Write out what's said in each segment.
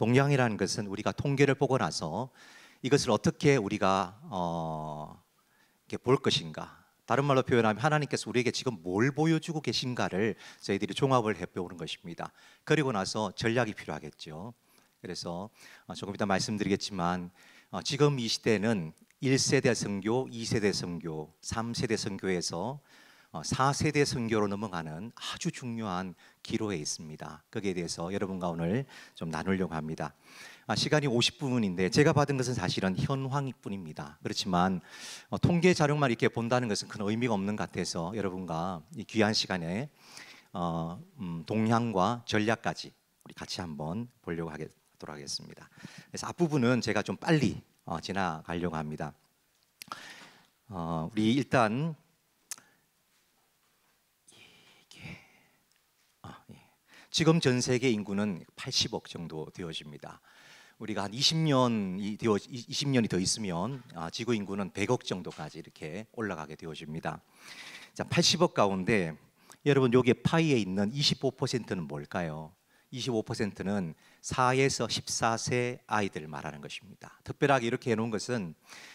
동향이라는 것은 우리가 통계를 보고 나서 이것을 어떻게 우리가 이렇게 볼 것인가. 다른 말로 표현하면 하나님께서 우리에게 지금 뭘 보여주고 계신가를 저희들이 종합을 해보는 것입니다. 그리고 나서 전략이 필요하겠죠. 그래서 조금 이따 말씀드리겠지만 지금 이 시대는 1세대 선교, 2세대 선교, 3세대 선교에서 4세대 선교로 넘어가는 아주 중요한 기로에 있습니다. 거기에 대해서 여러분과 오늘 좀 나누려고 합니다. 시간이 50분인데 제가 받은 것은 사실은 현황일 뿐입니다. 그렇지만 통계 자료만 이렇게 본다는 것은 큰 의미가 없는 것 같아서 여러분과 이 귀한 시간에 동향과 전략까지 우리 같이 한번 보려고 하도록 하겠습니다. 그래서 앞부분은 제가 좀 빨리 지나가려고 합니다. 우리 일단 지금 전 세계 인구는 80억 정도 되어집니다. 우리가 한 20년이 더 있으면 지구 인구는 100억 정도까지 이렇게 올라가게 되어집니다. 자, 80억 가운데 여러분 여기 파이에 있는 25%는 뭘까요? 25%는 4에서 14세 아이들 말하는 것입니다. 특별하게 이렇게 해놓은 것은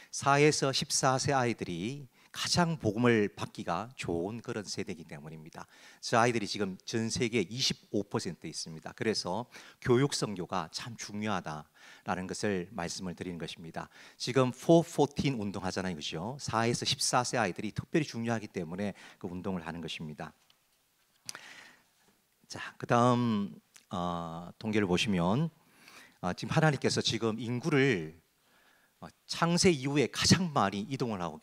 4에서 14세 아이들이 가장 복음을 받기가 좋은 그런 세대이기 때문입니다. 저 아이들이 지금 전 세계 25% 있습니다. 그래서 교육 선교가 참 중요하다라는 것을 말씀을 드리는 것입니다. 지금 414 운동하잖아요, 그죠? 4에서 14세 아이들이 특별히 중요하기 때문에 그 운동을 하는 것입니다. 자, 그다음 통계를 보시면 지금 하나님께서 지금 인구를 창세 이후에 가장 많이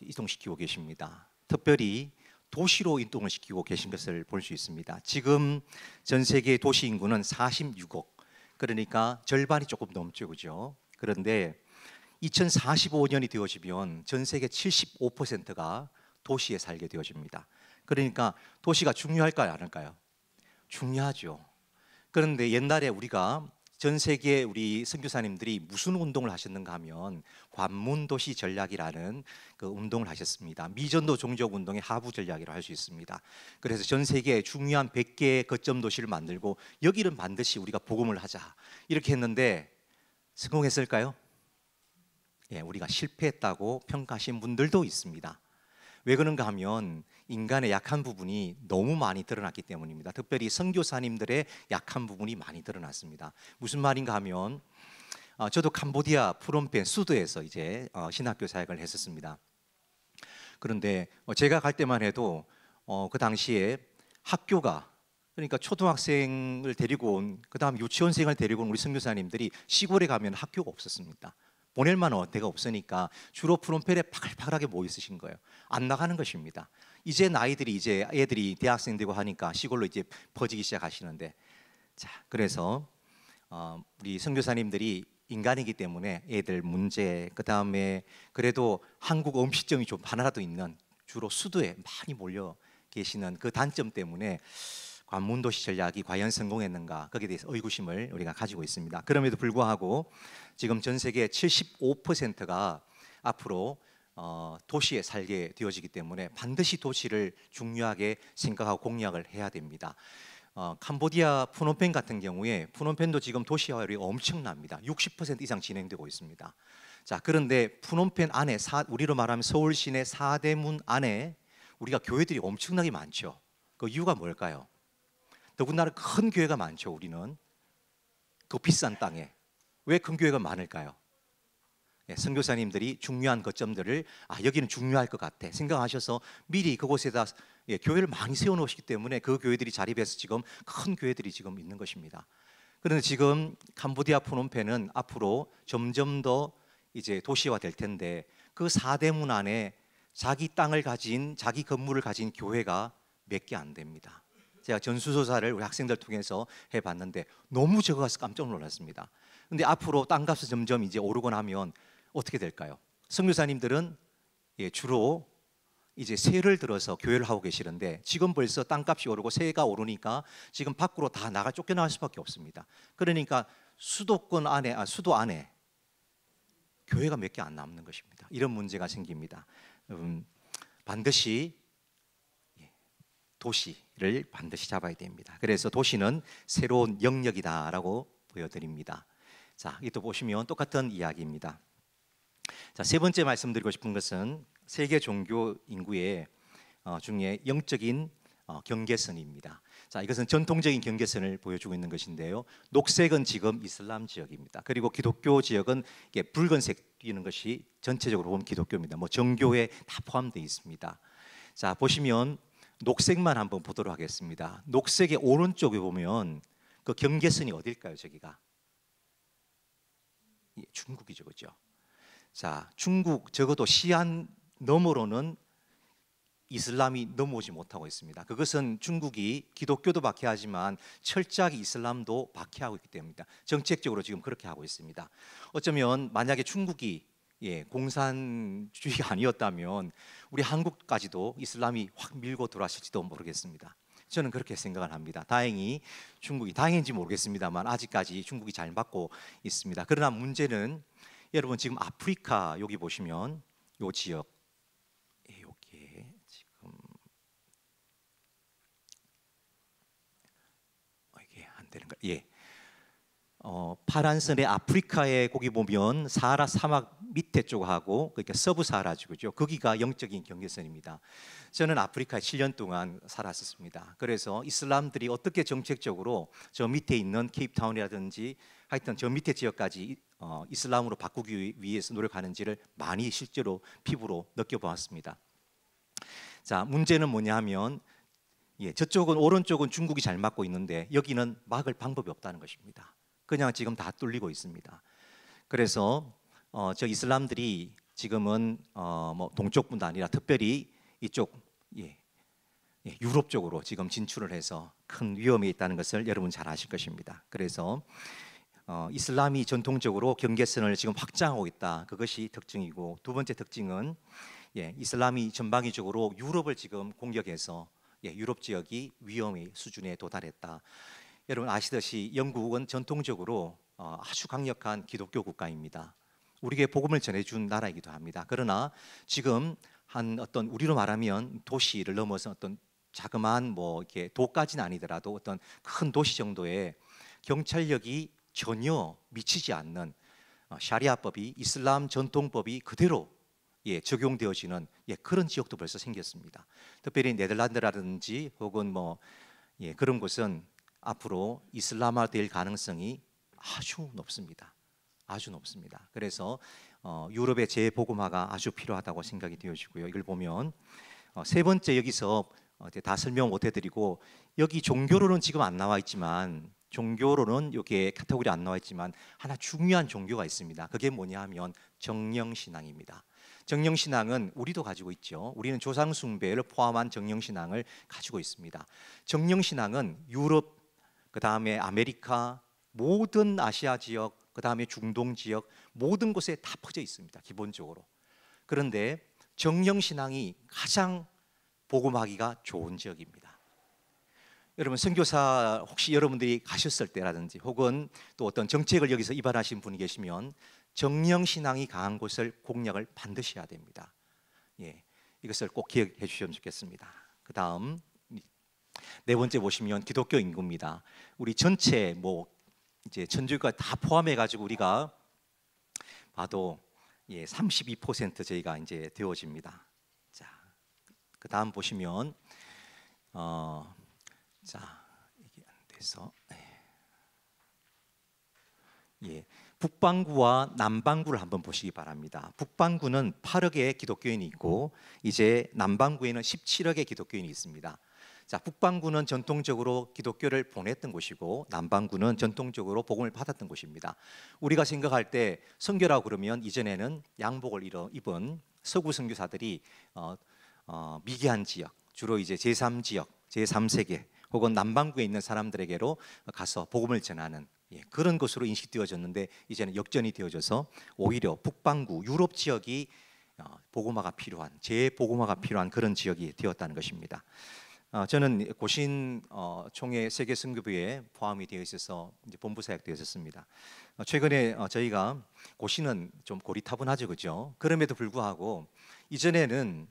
이동시키고 계십니다. 특별히 도시로 이동을 시키고 계신 것을 볼 수 있습니다. 지금 전 세계 도시 인구는 46억, 그러니까 절반이 조금 넘죠, 그죠? 그런데 2045년이 되어지면 전 세계 75%가 도시에 살게 되어집니다. 그러니까 도시가 중요할까요, 안 할까요? 중요하죠. 그런데 옛날에 우리가 전 세계 우리 선교사님들이 무슨 운동을 하셨는가 하면 관문도시 전략이라는 그 운동을 하셨습니다. 미전도 종족 운동의 하부 전략이라고 할 수 있습니다. 그래서 전 세계에 중요한 100개의 거점 도시를 만들고 여기는 반드시 우리가 복음을 하자 이렇게 했는데 성공했을까요? 예, 우리가 실패했다고 평가하신 분들도 있습니다. 왜 그런가 하면 인간의 약한 부분이 너무 많이 드러났기 때문입니다. 특별히 선교사님들의 약한 부분이 많이 드러났습니다. 무슨 말인가 하면 저도 캄보디아 프놈펜 수도에서 이제 신학교 사역을 했었습니다. 그런데 제가 갈 때만 해도 그 당시에 학교가, 그러니까 초등학생을 데리고 온, 그다음 유치원생을 데리고 온 우리 선교사님들이 시골에 가면 학교가 없었습니다. 보낼 만한 데가 없으니까 주로 프롬펠에 파글파글하게 모여 있으신 거예요. 안 나가는 것입니다. 이제 나이들이 이제 애들이 대학생 되고 하니까 시골로 이제 퍼지기 시작하시는데, 자, 그래서 우리 선교사님들이 인간이기 때문에 애들 문제, 그 다음에 그래도 한국 음식점이 좀 하나라도 있는 주로 수도에 많이 몰려 계시는 그 단점 때문에 관문도시 전략이 과연 성공했는가, 거기에 대해서 의구심을 우리가 가지고 있습니다. 그럼에도 불구하고 지금 전 세계 75%가 앞으로 도시에 살게 되어지기 때문에 반드시 도시를 중요하게 생각하고 공략을 해야 됩니다. 캄보디아 푸놈펜 같은 경우에 푸놈펜도 지금 도시화율이 엄청납니다. 60% 이상 진행되고 있습니다. 자, 그런데 푸놈펜 안에 우리로 말하면 서울 시내 사대문 안에 우리가 교회들이 엄청나게 많죠. 그 이유가 뭘까요? 더군다나 큰 교회가 많죠. 우리는 그 비싼 땅에 왜 큰 교회가 많을까요? 선교사님들이 중요한 거점들을 여기는 중요할 것 같아 생각하셔서 미리 그곳에다 교회를 많이 세워놓으시기 때문에 그 교회들이 자립해서 지금 큰 교회들이 지금 있는 것입니다. 그런데 지금 캄보디아 푸놈펜은 앞으로 점점 더 이제 도시화 될 텐데 그 사대문 안에 자기 땅을 가진, 자기 건물을 가진 교회가 몇 개 안 됩니다. 제가 전수조사를 우리 학생들 통해서 해봤는데 너무 적어서 깜짝 놀랐습니다. 근데 앞으로 땅값이 점점 이제 오르고 나면 어떻게 될까요? 선교사님들은 주로 이제 세를 들어서 교회를 하고 계시는데 지금 벌써 땅값이 오르고 세가 오르니까 지금 밖으로 다 쫓겨나갈 수밖에 없습니다. 그러니까 수도권 안에, 수도 안에 교회가 몇 개 안 남는 것입니다. 이런 문제가 생깁니다. 반드시 도시를 반드시 잡아야 됩니다. 그래서 도시는 새로운 영역이다라고 보여드립니다. 자, 이 또 보시면 똑같은 이야기입니다. 자, 세 번째 말씀드리고 싶은 것은 세계 종교 인구의 중에 영적인 경계선입니다. 자, 이것은 전통적인 경계선을 보여주고 있는 것인데요. 녹색은 지금 이슬람 지역입니다. 그리고 기독교 지역은 이게 붉은색 띄는 것이 전체적으로 보면 기독교입니다. 뭐 정교에 다 포함되어 있습니다. 자, 보시면 녹색만 한번 보도록 하겠습니다. 녹색의 오른쪽에 보면 그 경계선이 어딜까요? 저기가 중국이죠, 그죠? 자, 중국 적어도 시안 너머로는 이슬람이 넘어오지 못하고 있습니다. 그것은 중국이 기독교도 박해하지만 철저하게 이슬람도 박해하고 있기 때문입니다. 정책적으로 지금 그렇게 하고 있습니다. 어쩌면 만약에 중국이 공산주의가 아니었다면 우리 한국까지도 이슬람이 확 밀고 들어왔을지도 모르겠습니다. 저는 그렇게 생각을 합니다. 다행히 중국이, 다행인지 모르겠습니다만 아직까지 중국이 잘 막고 있습니다. 그러나 문제는 여러분 지금 아프리카 여기 보시면 요 지역 여기에 지금 이게 안 되는 거 파란 선의 아프리카에 거기 보면 사하라 사막 밑에 쪽하고 그러니까 서브사하라죠. 거기가 영적인 경계선입니다. 저는 아프리카에 7년 동안 살았었습니다. 그래서 이슬람들이 어떻게 정책적으로 저 밑에 있는 케이프타운이라든지 하여튼 저 밑에 지역까지 이슬람으로 바꾸기 위해서 노력하는지를 많이 실제로 피부로 느껴보았습니다. 자, 문제는 뭐냐면 저쪽은 오른쪽은 중국이 잘 막고 있는데 여기는 막을 방법이 없다는 것입니다. 그냥 지금 다 뚫리고 있습니다. 그래서 저 이슬람들이 지금은 뭐 동쪽뿐도 아니라 특별히 이쪽 유럽 쪽으로 지금 진출을 해서 큰 위험이 있다는 것을 여러분 잘 아실 것입니다. 그래서 이슬람이 전통적으로 경계선을 지금 확장하고 있다. 그것이 특징이고, 두 번째 특징은 이슬람이 전방위적으로 유럽을 지금 공격해서 유럽 지역이 위험의 수준에 도달했다. 여러분 아시듯이 영국은 전통적으로 아주 강력한 기독교 국가입니다. 우리에게 복음을 전해준 나라이기도 합니다. 그러나 지금 한 어떤 우리로 말하면 도시를 넘어서 어떤 자그마한 뭐 이렇게 도까지는 아니더라도 어떤 큰 도시 정도의 경찰력이 전혀 미치지 않는 샤리아법이 이슬람 전통법이 그대로 적용되어지는 그런 지역도 벌써 생겼습니다. 특별히 네덜란드라든지 혹은 뭐 그런 곳은 앞으로 이슬람화될 가능성이 아주 높습니다. 아주 높습니다. 그래서 유럽의 재복음화가 아주 필요하다고 생각이 되어지고요. 이걸 보면 세 번째 여기서 다 설명 못 해드리고 여기 종교로는 지금 안 나와 있지만 종교로는 여기에 카테고리 안 나와 있지만 하나 중요한 종교가 있습니다. 그게 뭐냐 하면 정령신앙입니다. 정령신앙은 우리도 가지고 있죠. 우리는 조상숭배를 포함한 정령신앙을 가지고 있습니다. 정령신앙은 유럽, 그 다음에 아메리카, 모든 아시아 지역, 그 다음에 중동 지역 모든 곳에 다 퍼져 있습니다. 기본적으로. 그런데 정령신앙이 가장 복음하기가 좋은 지역입니다. 여러분 선교사 혹시 여러분들이 가셨을 때라든지 혹은 또 어떤 정책을 여기서 입안하신 분이 계시면 정령신앙이 강한 곳을 공략을 반드시 해야 됩니다. 이것을 꼭 기억해 주시면 좋겠습니다. 그 다음 네 번째 보시면 기독교 인구입니다. 우리 전체 뭐 이제 천주교가 다 포함해 가지고 우리가 봐도 32% 저희가 이제 되어집니다. 자, 그 다음 보시면 자 이게 안 돼서 북반구와 남반구를 한번 보시기 바랍니다. 북반구는 8억의 기독교인이 있고 이제 남반구에는 17억의 기독교인이 있습니다. 자, 북반구는 전통적으로 기독교를 보냈던 곳이고 남반구는 전통적으로 복음을 받았던 곳입니다. 우리가 생각할 때 선교라고 그러면 이전에는 양복을 입은 서구 선교사들이 미개한 지역, 주로 이제 제3지역, 제3세계 혹은 남반구에 있는 사람들에게로 가서 복음을 전하는 그런 것으로 인식되어졌는데 이제는 역전이 되어져서 오히려 북반구 유럽 지역이 복음화가 필요한 재복음화가 필요한 그런 지역이 되었다는 것입니다. 저는 고신 총회 세계 선교부에 포함이 되어 있어서 이제 본부 사역되어 있었습니다. 최근에 저희가 고신은 좀 고리타분하죠, 그죠? 그럼에도 불구하고 이전에는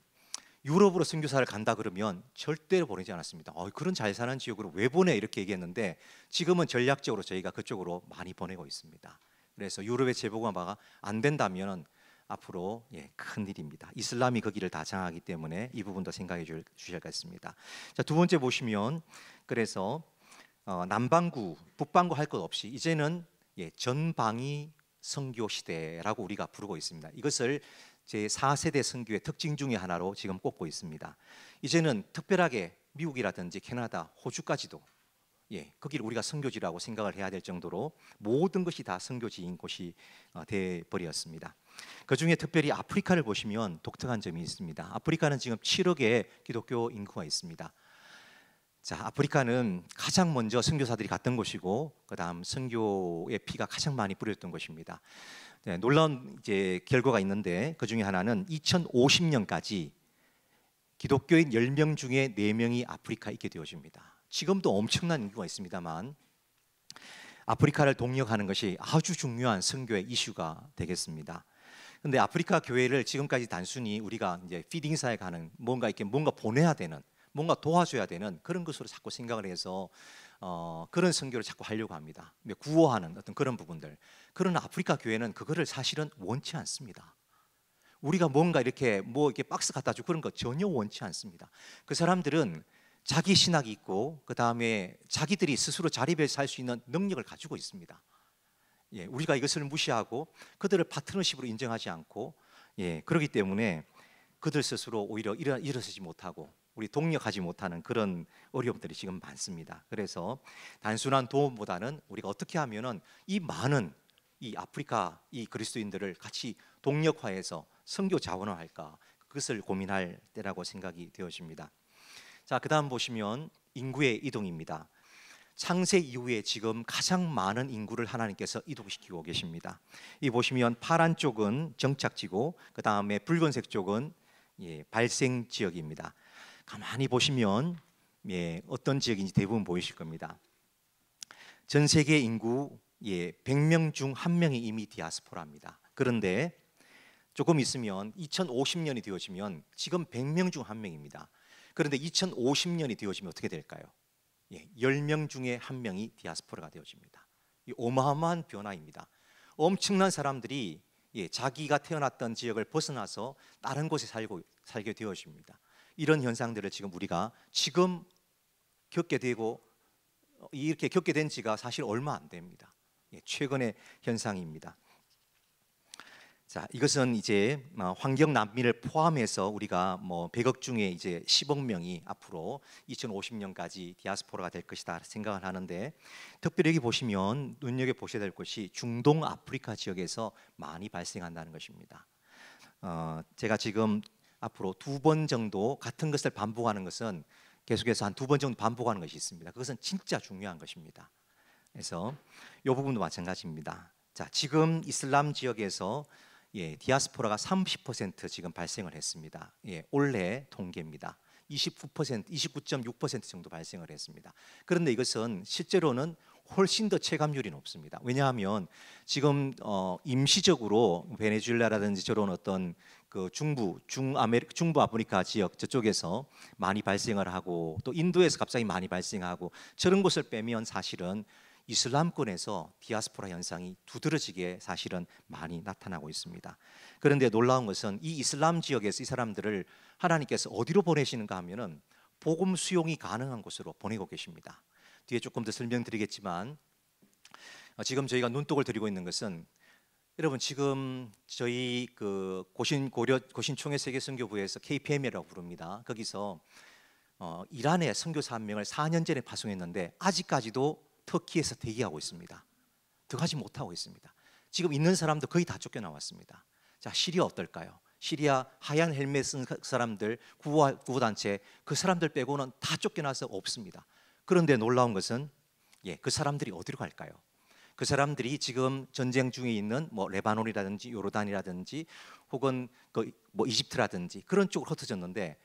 유럽으로 선교사를 간다 그러면 절대로 보내지 않았습니다. 그런 잘 사는 지역으로 왜 보내 이렇게 얘기했는데 지금은 전략적으로 저희가 그쪽으로 많이 보내고 있습니다. 그래서 유럽의 재복음화가 안 된다면 앞으로 큰 일입니다. 이슬람이 그 길을 다 장악하기 때문에 이 부분도 생각해 주셔야겠습니다. 자, 두 번째 보시면 그래서 남반구, 북반구 할 것 없이 이제는 전방위 선교 시대라고 우리가 부르고 있습니다. 이것을 제 4세대 선교의 특징 중에 하나로 지금 꼽고 있습니다. 이제는 특별하게 미국이라든지 캐나다, 호주까지도 거기를 우리가 선교지라고 생각을 해야 될 정도로 모든 것이 다 선교지인 곳이 돼 버렸습니다. 그 중에 특별히 아프리카를 보시면 독특한 점이 있습니다. 아프리카는 지금 7억의 기독교 인구가 있습니다. 자, 아프리카는 가장 먼저 선교사들이 갔던 곳이고, 그다음 선교의 피가 가장 많이 뿌렸던 곳입니다. 놀라운 결과가 있는데 그 중에 하나는 2050년까지 기독교인 10명 중에 4명이 아프리카에 있게 되어집니다. 지금도 엄청난 인구가 있습니다만 아프리카를 동력하는 것이 아주 중요한 선교의 이슈가 되겠습니다. 근데 아프리카 교회를 지금까지 단순히 우리가 피딩 사에 가는 뭔가 보내야 되는, 뭔가 도와줘야 되는 그런 것으로 자꾸 생각을 해서 그런 선교를 자꾸 하려고 합니다. 구호하는 어떤 그런 부분들. 그러나 아프리카 교회는 그거를 사실은 원치 않습니다. 우리가 뭔가 이렇게 박스 갖다 주고 그런 거 전혀 원치 않습니다. 그 사람들은 자기 신학이 있고 그 다음에 자기들이 스스로 자립해서 살 수 있는 능력을 가지고 있습니다. 우리가 이것을 무시하고 그들을 파트너십으로 인정하지 않고 그렇기 때문에 그들 스스로 오히려 일어서지 못하고 우리 동력하지 못하는 그런 어려움들이 지금 많습니다. 그래서 단순한 도움보다는 우리가 어떻게 하면은 이 많은 이 아프리카 이 그리스도인들을 같이 동력화해서 선교 자원화할까, 그것을 고민할 때라고 생각이 되어집니다. 자, 그다음 보시면 인구의 이동입니다. 창세 이후에 지금 가장 많은 인구를 하나님께서 이동시키고 계십니다. 이 보시면 파란 쪽은 정착지고 그 다음에 붉은색 쪽은 발생 지역입니다. 가만히 보시면 어떤 지역인지 대부분 보이실 겁니다. 전 세계 인구 100명 중 1명이 이미 디아스포라입니다. 그런데 조금 있으면 2050년이 되어지면 지금 100명 중 1명입니다. 그런데 2050년이 되어지면 어떻게 될까요? 10명 중에 1명이 디아스포라가 되어집니다. 이 어마어마한 변화입니다. 엄청난 사람들이 자기가 태어났던 지역을 벗어나서 다른 곳에 살게 되어집니다. 이런 현상들을 우리가 겪게 되고 이렇게 겪게 된 지가 사실 얼마 안 됩니다. 최근의 현상입니다. 자, 이것은 환경 난민을 포함해서 우리가 100억 중에 10억 명이 앞으로 2050년까지 디아스포라가 될 것이다 생각을 하는데, 특별히 여기 보시면 눈여겨 보셔야 될 것이 중동 아프리카 지역에서 많이 발생한다는 것입니다. 제가 지금 앞으로 2번 정도 같은 것을 반복하는 것은 계속해서 한 2번 정도 반복하는 것이 있습니다. 그것은 진짜 중요한 것입니다. 그래서 이 부분도 마찬가지입니다. 자, 지금 이슬람 지역에서 디아스포라가 30% 지금 발생을 했습니다. 올해 통계입니다. 29.6% 정도 발생을 했습니다. 그런데 이것은 실제로는 훨씬 더 체감률이 높습니다. 왜냐하면 지금 임시적으로 베네수엘라라든지 저런 어떤 그 중부 아프리카 지역 저쪽에서 많이 발생을 하고 또 인도에서 갑자기 많이 발생하고 저런 곳을 빼면 사실은 이슬람권에서 디아스포라 현상이 두드러지게 사실은 많이 나타나고 있습니다. 그런데 놀라운 것은 이 이슬람 지역에서 이 사람들을 하나님께서 어디로 보내시는가 하면은 복음 수용이 가능한 곳으로 보내고 계십니다. 뒤에 조금 더 설명드리겠지만 지금 저희가 눈독을 들이고 있는 것은 여러분 지금 저희 그 고신총회 세계선교부에서 KPM이라고 부릅니다. 거기서 이란의 선교사 1명을 4년 전에 파송했는데 아직까지도 터키에서 대기하고 있습니다. 들어가지 못하고 있습니다. 지금 있는 사람도 거의 다 쫓겨나왔습니다. 자, 시리아 어떨까요? 시리아 하얀 헬멧 쓴 사람들, 구호단체 그 사람들 빼고는 다 쫓겨나서 없습니다. 그런데 놀라운 것은 그 사람들이 어디로 갈까요? 그 사람들이 지금 전쟁 중에 있는 레바논이라든지 요르단이라든지 혹은 이집트라든지 그런 쪽으로 흩어졌는데,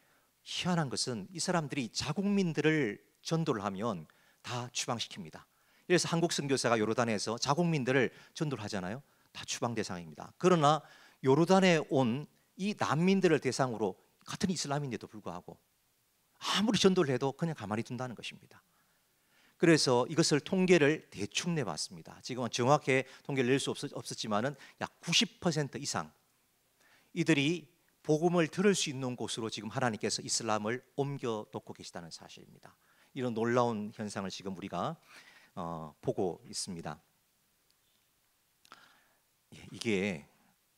희한한 것은 이 사람들이 자국민들을 전도를 하면 다 추방시킵니다. 그래서 한국 선교사가 요르단에서 자국민들을 전도를 하잖아요. 다 추방 대상입니다. 그러나 요르단에 온 이 난민들을 대상으로 같은 이슬람인데도 불구하고 아무리 전도를 해도 그냥 가만히 둔다는 것입니다. 그래서 이것을 통계를 대충 내봤습니다. 지금은 정확하게 통계를 낼 수 없었지만은 약 90% 이상 이들이 복음을 들을 수 있는 곳으로 지금 하나님께서 이슬람을 옮겨놓고 계시다는 사실입니다. 이런 놀라운 현상을 지금 우리가 보고 있습니다. 이게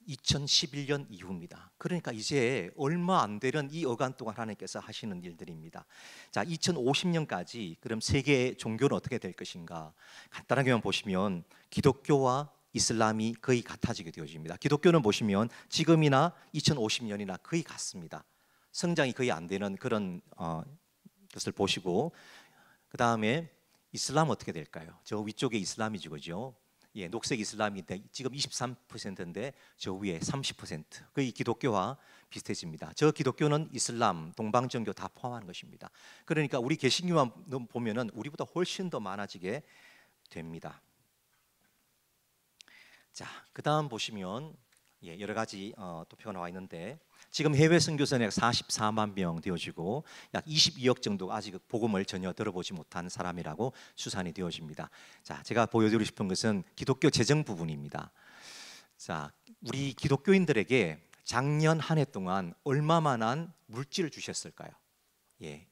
2011년 이후입니다. 그러니까 이제 얼마 안 되는 이 어간 동안 하나님께서 하시는 일들입니다. 자, 2050년까지 그럼 세계 종교는 어떻게 될 것인가? 간단하게만 보시면 기독교와 이슬람이 거의 같아지게 되어집니다. 기독교는 보시면 지금이나 2050년이나 거의 같습니다. 성장이 거의 안 되는 그런 것을 보시고, 그 다음에 이슬람은 어떻게 될까요? 저 위쪽에 이슬람이죠, 그죠? 예, 녹색 이슬람인데 지금 23%인데 저 위에 30%, 거의 기독교와 비슷해집니다. 저 기독교는 이슬람, 동방정교 다 포함하는 것입니다. 그러니까 우리 개신교만 보면은 우리보다 훨씬 더 많아지게 됩니다. 자, 그 다음 보시면 여러 가지 도표가 나와 있는데 지금 해외 선교사는 약 44만 명 되어지고 약 22억 정도 아직 복음을 전혀 들어보지 못한 사람이라고 추산이 되어집니다. 자, 제가 보여드리고 싶은 것은 기독교 재정 부분입니다. 자, 우리 기독교인들에게 작년 한 해 동안 얼마만한 물질을 주셨을까요?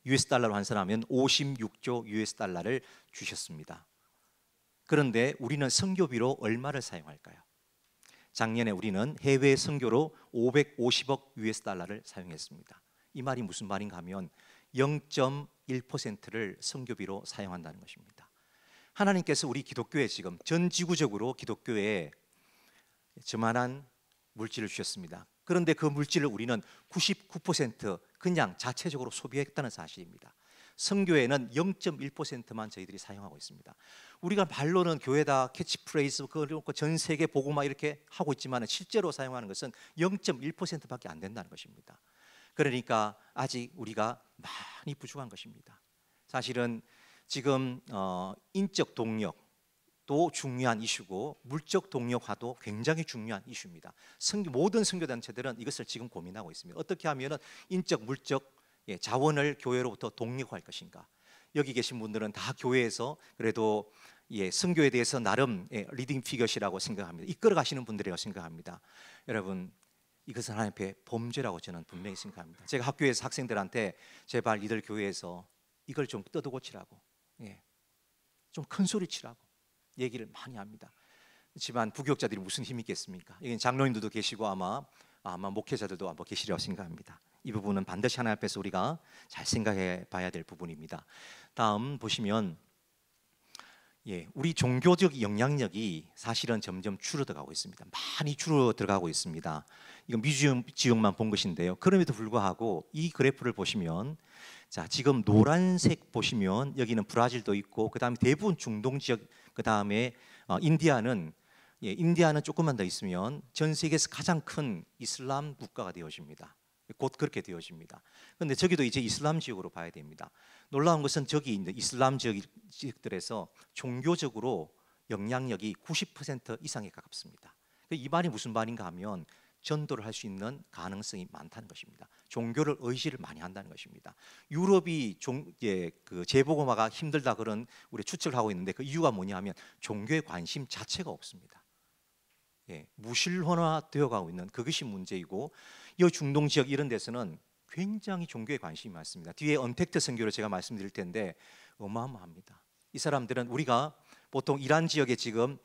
US 달러로 환산하면 56조 US 달러를 주셨습니다. 그런데 우리는 선교비로 얼마를 사용할까요? 작년에 우리는 해외 선교로 550억 US 달러를 사용했습니다. 이 말이 무슨 말인가 하면 0.1%를 선교비로 사용한다는 것입니다. 하나님께서 우리 기독교에 지금 전 지구적으로 기독교에 저만한 물질을 주셨습니다. 그런데 그 물질을 우리는 99% 그냥 자체적으로 소비했다는 사실입니다. 선교에는 0.1%만 저희들이 사용하고 있습니다. 우리가 말로는 교회다, 캐치프레이즈, 그리고 전 세계 복음화 이렇게 하고 있지만 실제로 사용하는 것은 0.1%밖에 안 된다는 것입니다. 그러니까 아직 우리가 많이 부족한 것입니다. 사실은 지금 인적 동력도 중요한 이슈고 물적 동력화도 굉장히 중요한 이슈입니다. 모든 선교단체들은 이것을 지금 고민하고 있습니다. 어떻게 하면 인적, 물적 자원을 교회로부터 독립할 것인가? 여기 계신 분들은 다 교회에서 그래도 선교에 대해서 나름 리딩 피겨시라고 생각합니다. 이끌어 가시는 분들이라고 생각합니다. 여러분, 이것은 하나님 앞에 범죄라고 저는 분명히 생각합니다. 제가 학교에서 학생들한테 제발 이들 교회에서 이걸 좀 뜯어고치라고, 좀 큰 소리 치라고 얘기를 많이 합니다. 하지만 부교육자들이 무슨 힘이 있겠습니까? 여기 장로님들도 계시고 아마 목회자들도 아마 계시리라고 생각합니다. 이 부분은 반드시 하나님 앞에서 우리가 잘 생각해 봐야 될 부분입니다. 다음 보시면 우리 종교적 영향력이 사실은 점점 줄어들어가고 있습니다. 많이 줄어들어가고 있습니다. 이건 미주 지역만 본 것인데요. 그럼에도 불구하고 이 그래프를 보시면 자, 지금 노란색 보시면 여기는 브라질도 있고 그다음에 대부분 중동 지역, 그다음에 인디아는 조금만 더 있으면 전 세계에서 가장 큰 이슬람 국가가 되어집니다. 곧 그렇게 되어집니다. 그런데 저기도 이제 이슬람 지역으로 봐야 됩니다. 놀라운 것은 저기 있는 이슬람 지역들에서 종교적으로 영향력이 90% 이상에 가깝습니다. 이 말이 무슨 말인가 하면 전도를 할 수 있는 가능성이 많다는 것입니다. 종교를 의지를 많이 한다는 것입니다. 유럽이 그 재복음화가 힘들다 그런 우리 추측을 하고 있는데 그 이유가 뭐냐하면 종교에 관심 자체가 없습니다. 무신론화 되어가고 있는 그것이 문제이고 이 중동 지역 이런 데서는 굉장히 종교에 관심이 많습니다. 뒤에 언택트 선교를 제가 말씀드릴 텐데 어마어마합니다. 이 사람들은 우리가 보통 이란 지역에 지금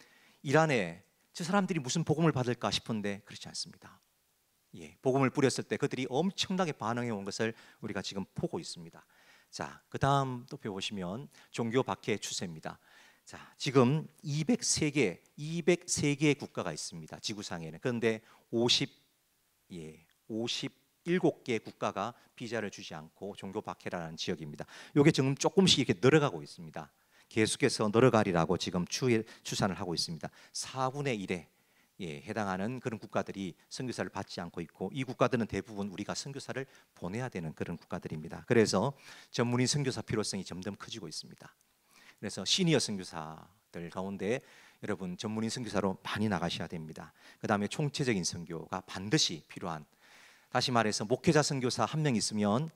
이란에 저 사람들이 무슨 복음을 받을까 싶은데 그렇지 않습니다. 복음을 뿌렸을 때 그들이 엄청나게 반응해 온 것을 우리가 지금 보고 있습니다. 자, 그 다음 또 보시면 종교 박해 추세입니다. 자, 지금 203개의 국가가 있습니다. 지구상에는. 그런데 57개 국가가 비자를 주지 않고 종교 박해라는 지역입니다. 이게 지금 조금씩 이렇게 늘어가고 있습니다. 계속해서 늘어가리라고 지금 추산을 하고 있습니다. 4분의 1에 해당하는 그런 국가들이 선교사를 받지 않고 있고 이 국가들은 대부분 우리가 선교사를 보내야 되는 그런 국가들입니다. 그래서 전문인 선교사 필요성이 점점 커지고 있습니다. 그래서 시니어 선교사들 가운데 여러분 전문인 선교사로 많이 나가셔야 됩니다. 그 다음에 총체적인 선교가 반드시 필요한, 다시 말해서 목회자 선교사 1명 있으면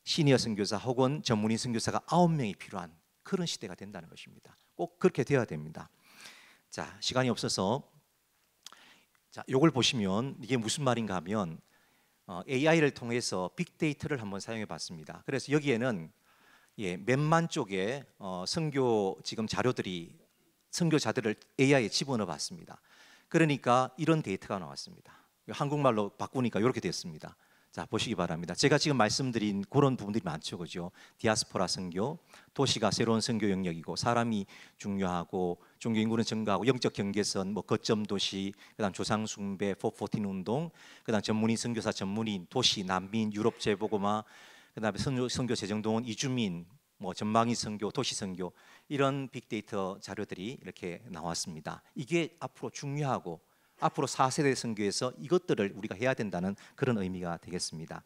시니어 선교사 혹은 전문인 선교사가 9명이 필요한 그런 시대가 된다는 것입니다. 꼭 그렇게 되어야 됩니다. 자, 시간이 없어서 자, 요걸 보시면 이게 무슨 말인가 하면 AI를 통해서 빅데이터를 한번 사용해 봤습니다. 그래서 여기에는 몇만 쪽의 선교 지금 자료들이 선교자들을 AI에 집어넣어 봤습니다. 그러니까 이런 데이터가 나왔습니다. 한국말로 바꾸니까 이렇게 됐습니다. 자, 보시기 바랍니다. 제가 지금 말씀드린 그런 부분들이 많죠, 그죠? 디아스포라 선교, 도시가 새로운 선교 영역이고 사람이 중요하고 종교 인구는 증가하고 영적 경계선, 뭐 거점 도시, 그다음 조상 숭배, 414 운동, 그다음 전문인 선교사 전문인, 도시 난민, 유럽 재보고마, 그다음에 선교 재정동원 이주민, 뭐 전망인 선교, 도시 선교 이런 빅데이터 자료들이 이렇게 나왔습니다. 이게 앞으로 중요하고 앞으로 4세대 선교에서 이것들을 우리가 해야 된다는 그런 의미가 되겠습니다.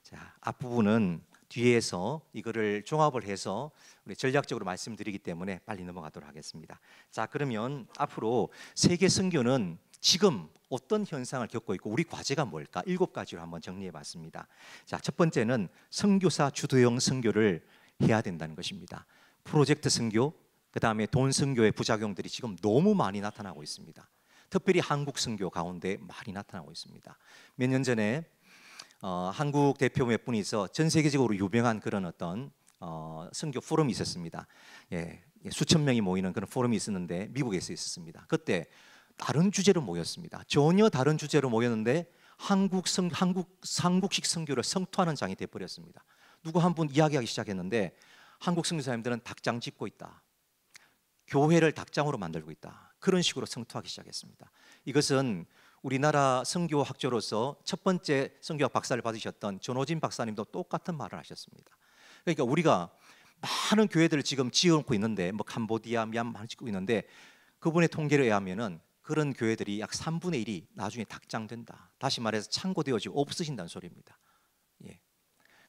자, 앞부분은 뒤에서 이거를 종합을 해서 우리 전략적으로 말씀드리기 때문에 빨리 넘어가도록 하겠습니다. 자, 그러면 앞으로 세계 선교는 지금 어떤 현상을 겪고 있고 우리 과제가 뭘까? 7가지로 한번 정리해 봤습니다. 자, 첫 번째는 선교사 주도형 선교를 해야 된다는 것입니다. 프로젝트 선교, 그다음에 돈 선교의 부작용들이 지금 너무 많이 나타나고 있습니다. 특별히 한국 선교 가운데 많이 나타나고 있습니다. 몇 년 전에 한국 대표 몇 분이서 전 세계적으로 유명한 그런 어떤 선교 포럼이 있었습니다. 수천 명이 모이는 그런 포럼이 있었는데 미국에서 있었습니다. 그때 다른 주제로 모였습니다. 전혀 다른 주제로 모였는데 한국식 선교를 성토하는 장이 돼버렸습니다. 누구 한 분 이야기하기 시작했는데 한국 선교사님들은 닭장 짓고 있다. 교회를 닭장으로 만들고 있다. 그런 식으로 성토하기 시작했습니다. 이것은 우리나라 선교학자로서 첫 번째 선교학 박사를 받으셨던 전호진 박사님도 똑같은 말을 하셨습니다. 그러니까 우리가 많은 교회들을 지금 지어놓고 있는데 뭐 캄보디아, 미얀마 짓고 있는데 그분의 통계를 의하면은 그런 교회들이 약 3분의 1이 나중에 닭장된다. 다시 말해서 창고되어지고 없어진다는 소리입니다.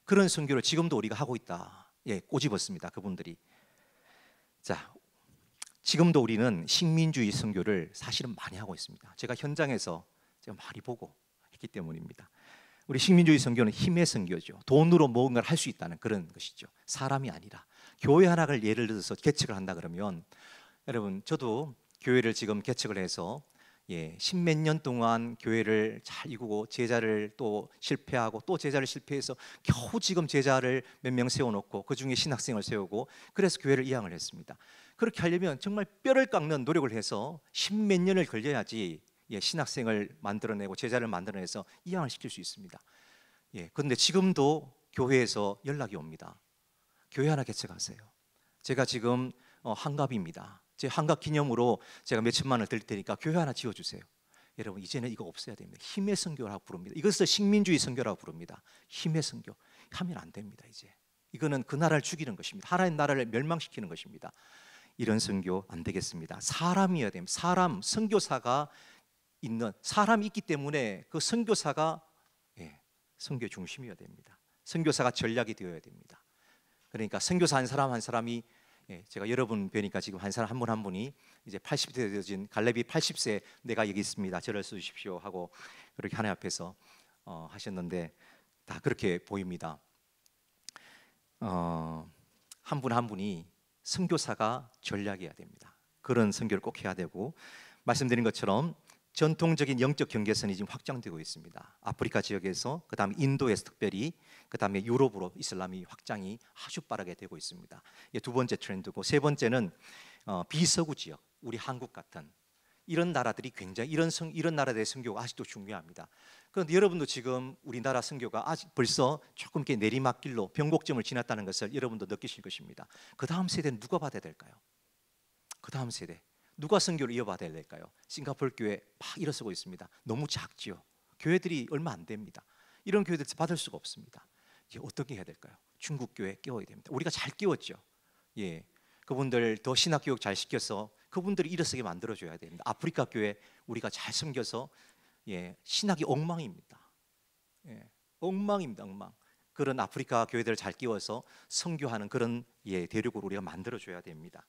그런 선교를 지금도 우리가 하고 있다. 꼬집었습니다. 그분들이. 자, 지금도 우리는 식민주의 선교를 사실은 많이 하고 있습니다. 제가 현장에서 제가 많이 보고 했기 때문입니다. 우리 식민주의 선교는 힘의 선교죠. 돈으로 뭔가를 할 수 있다는 그런 것이죠. 사람이 아니라 교회 하나를 예를 들어서 개척을 한다 그러면 여러분 저도 교회를 지금 개척을 해서 십몇 년 동안 교회를 잘 이루고 제자를 또 실패하고 또 제자를 실패해서 겨우 지금 제자를 몇 명 세워놓고 그중에 신학생을 세우고 그래서 교회를 이양을 했습니다. 그렇게 하려면 정말 뼈를 깎는 노력을 해서 십몇 년을 걸려야지 신학생을 만들어내고 제자를 만들어내서 이양을 시킬 수 있습니다. 그런데 지금도 교회에서 연락이 옵니다. 교회 하나 개척하세요. 제가 지금 한갑입니다. 제 한갑 기념으로 제가 몇 천만 원을 드릴 테니까 교회 하나 지어주세요. 여러분 이제는 이거 없어야 됩니다. 힘의 선교라고 부릅니다. 이것을 식민주의 선교라고 부릅니다. 힘의 선교 하면 안 됩니다. 이제 이거는 그 나라를 죽이는 것입니다. 하나님 나라를 멸망시키는 것입니다. 이런 선교 안 되겠습니다. 사람이어야 됩니다. 사람 선교사가 있는 사람이 있기 때문에 그 선교사가 선교 중심이어야 됩니다. 선교사가 전략이 되어야 됩니다. 그러니까 선교사 한 사람 한 사람이 제가 여러분 뵈니까 지금 한 사람 한 분 한 분이 이제 80세 되어진 갈렙이 80세 내가 여기 있습니다. 저를 써주십시오 하고 그렇게 하나님 앞에서 하셨는데 다 그렇게 보입니다. 한 분 한 분이 선교사가 전략이어야 됩니다. 그런 선교를 꼭 해야 되고 말씀드린 것처럼 전통적인 영적 경계선이 지금 확장되고 있습니다. 아프리카 지역에서 그다음 인도에서 특별히 그다음에 유럽으로 이슬람이 확장이 아주 빠르게 되고 있습니다. 이게 두 번째 트렌드고 세 번째는 비서구 지역, 우리 한국 같은 이런 나라들이 굉장히 이런 나라들의 선교가 아직도 중요합니다. 그런데 여러분도 지금 우리나라 선교가 아직 벌써 조금 이렇게 내리막길로 변곡점을 지났다는 것을 여러분도 느끼실 것입니다. 그 다음 세대는 누가 받아야 될까요? 그 다음 세대 누가 선교를 이어받아야 될까요? 싱가포르 교회 막 일어서고 있습니다. 너무 작지요. 교회들이 얼마 안 됩니다. 이런 교회들 받을 수가 없습니다. 이제 어떻게 해야 될까요? 중국 교회 끼워야 됩니다. 우리가 잘 끼웠죠. 그분들 더 신학 교육 잘 시켜서 그분들이 일어서게 만들어줘야 됩니다. 아프리카 교회 우리가 잘 섬겨서 신학이 엉망입니다. 엉망입니다. 엉망. 그런 아프리카 교회들을 잘 끼워서 선교하는 그런 대륙으로 우리가 만들어줘야 됩니다.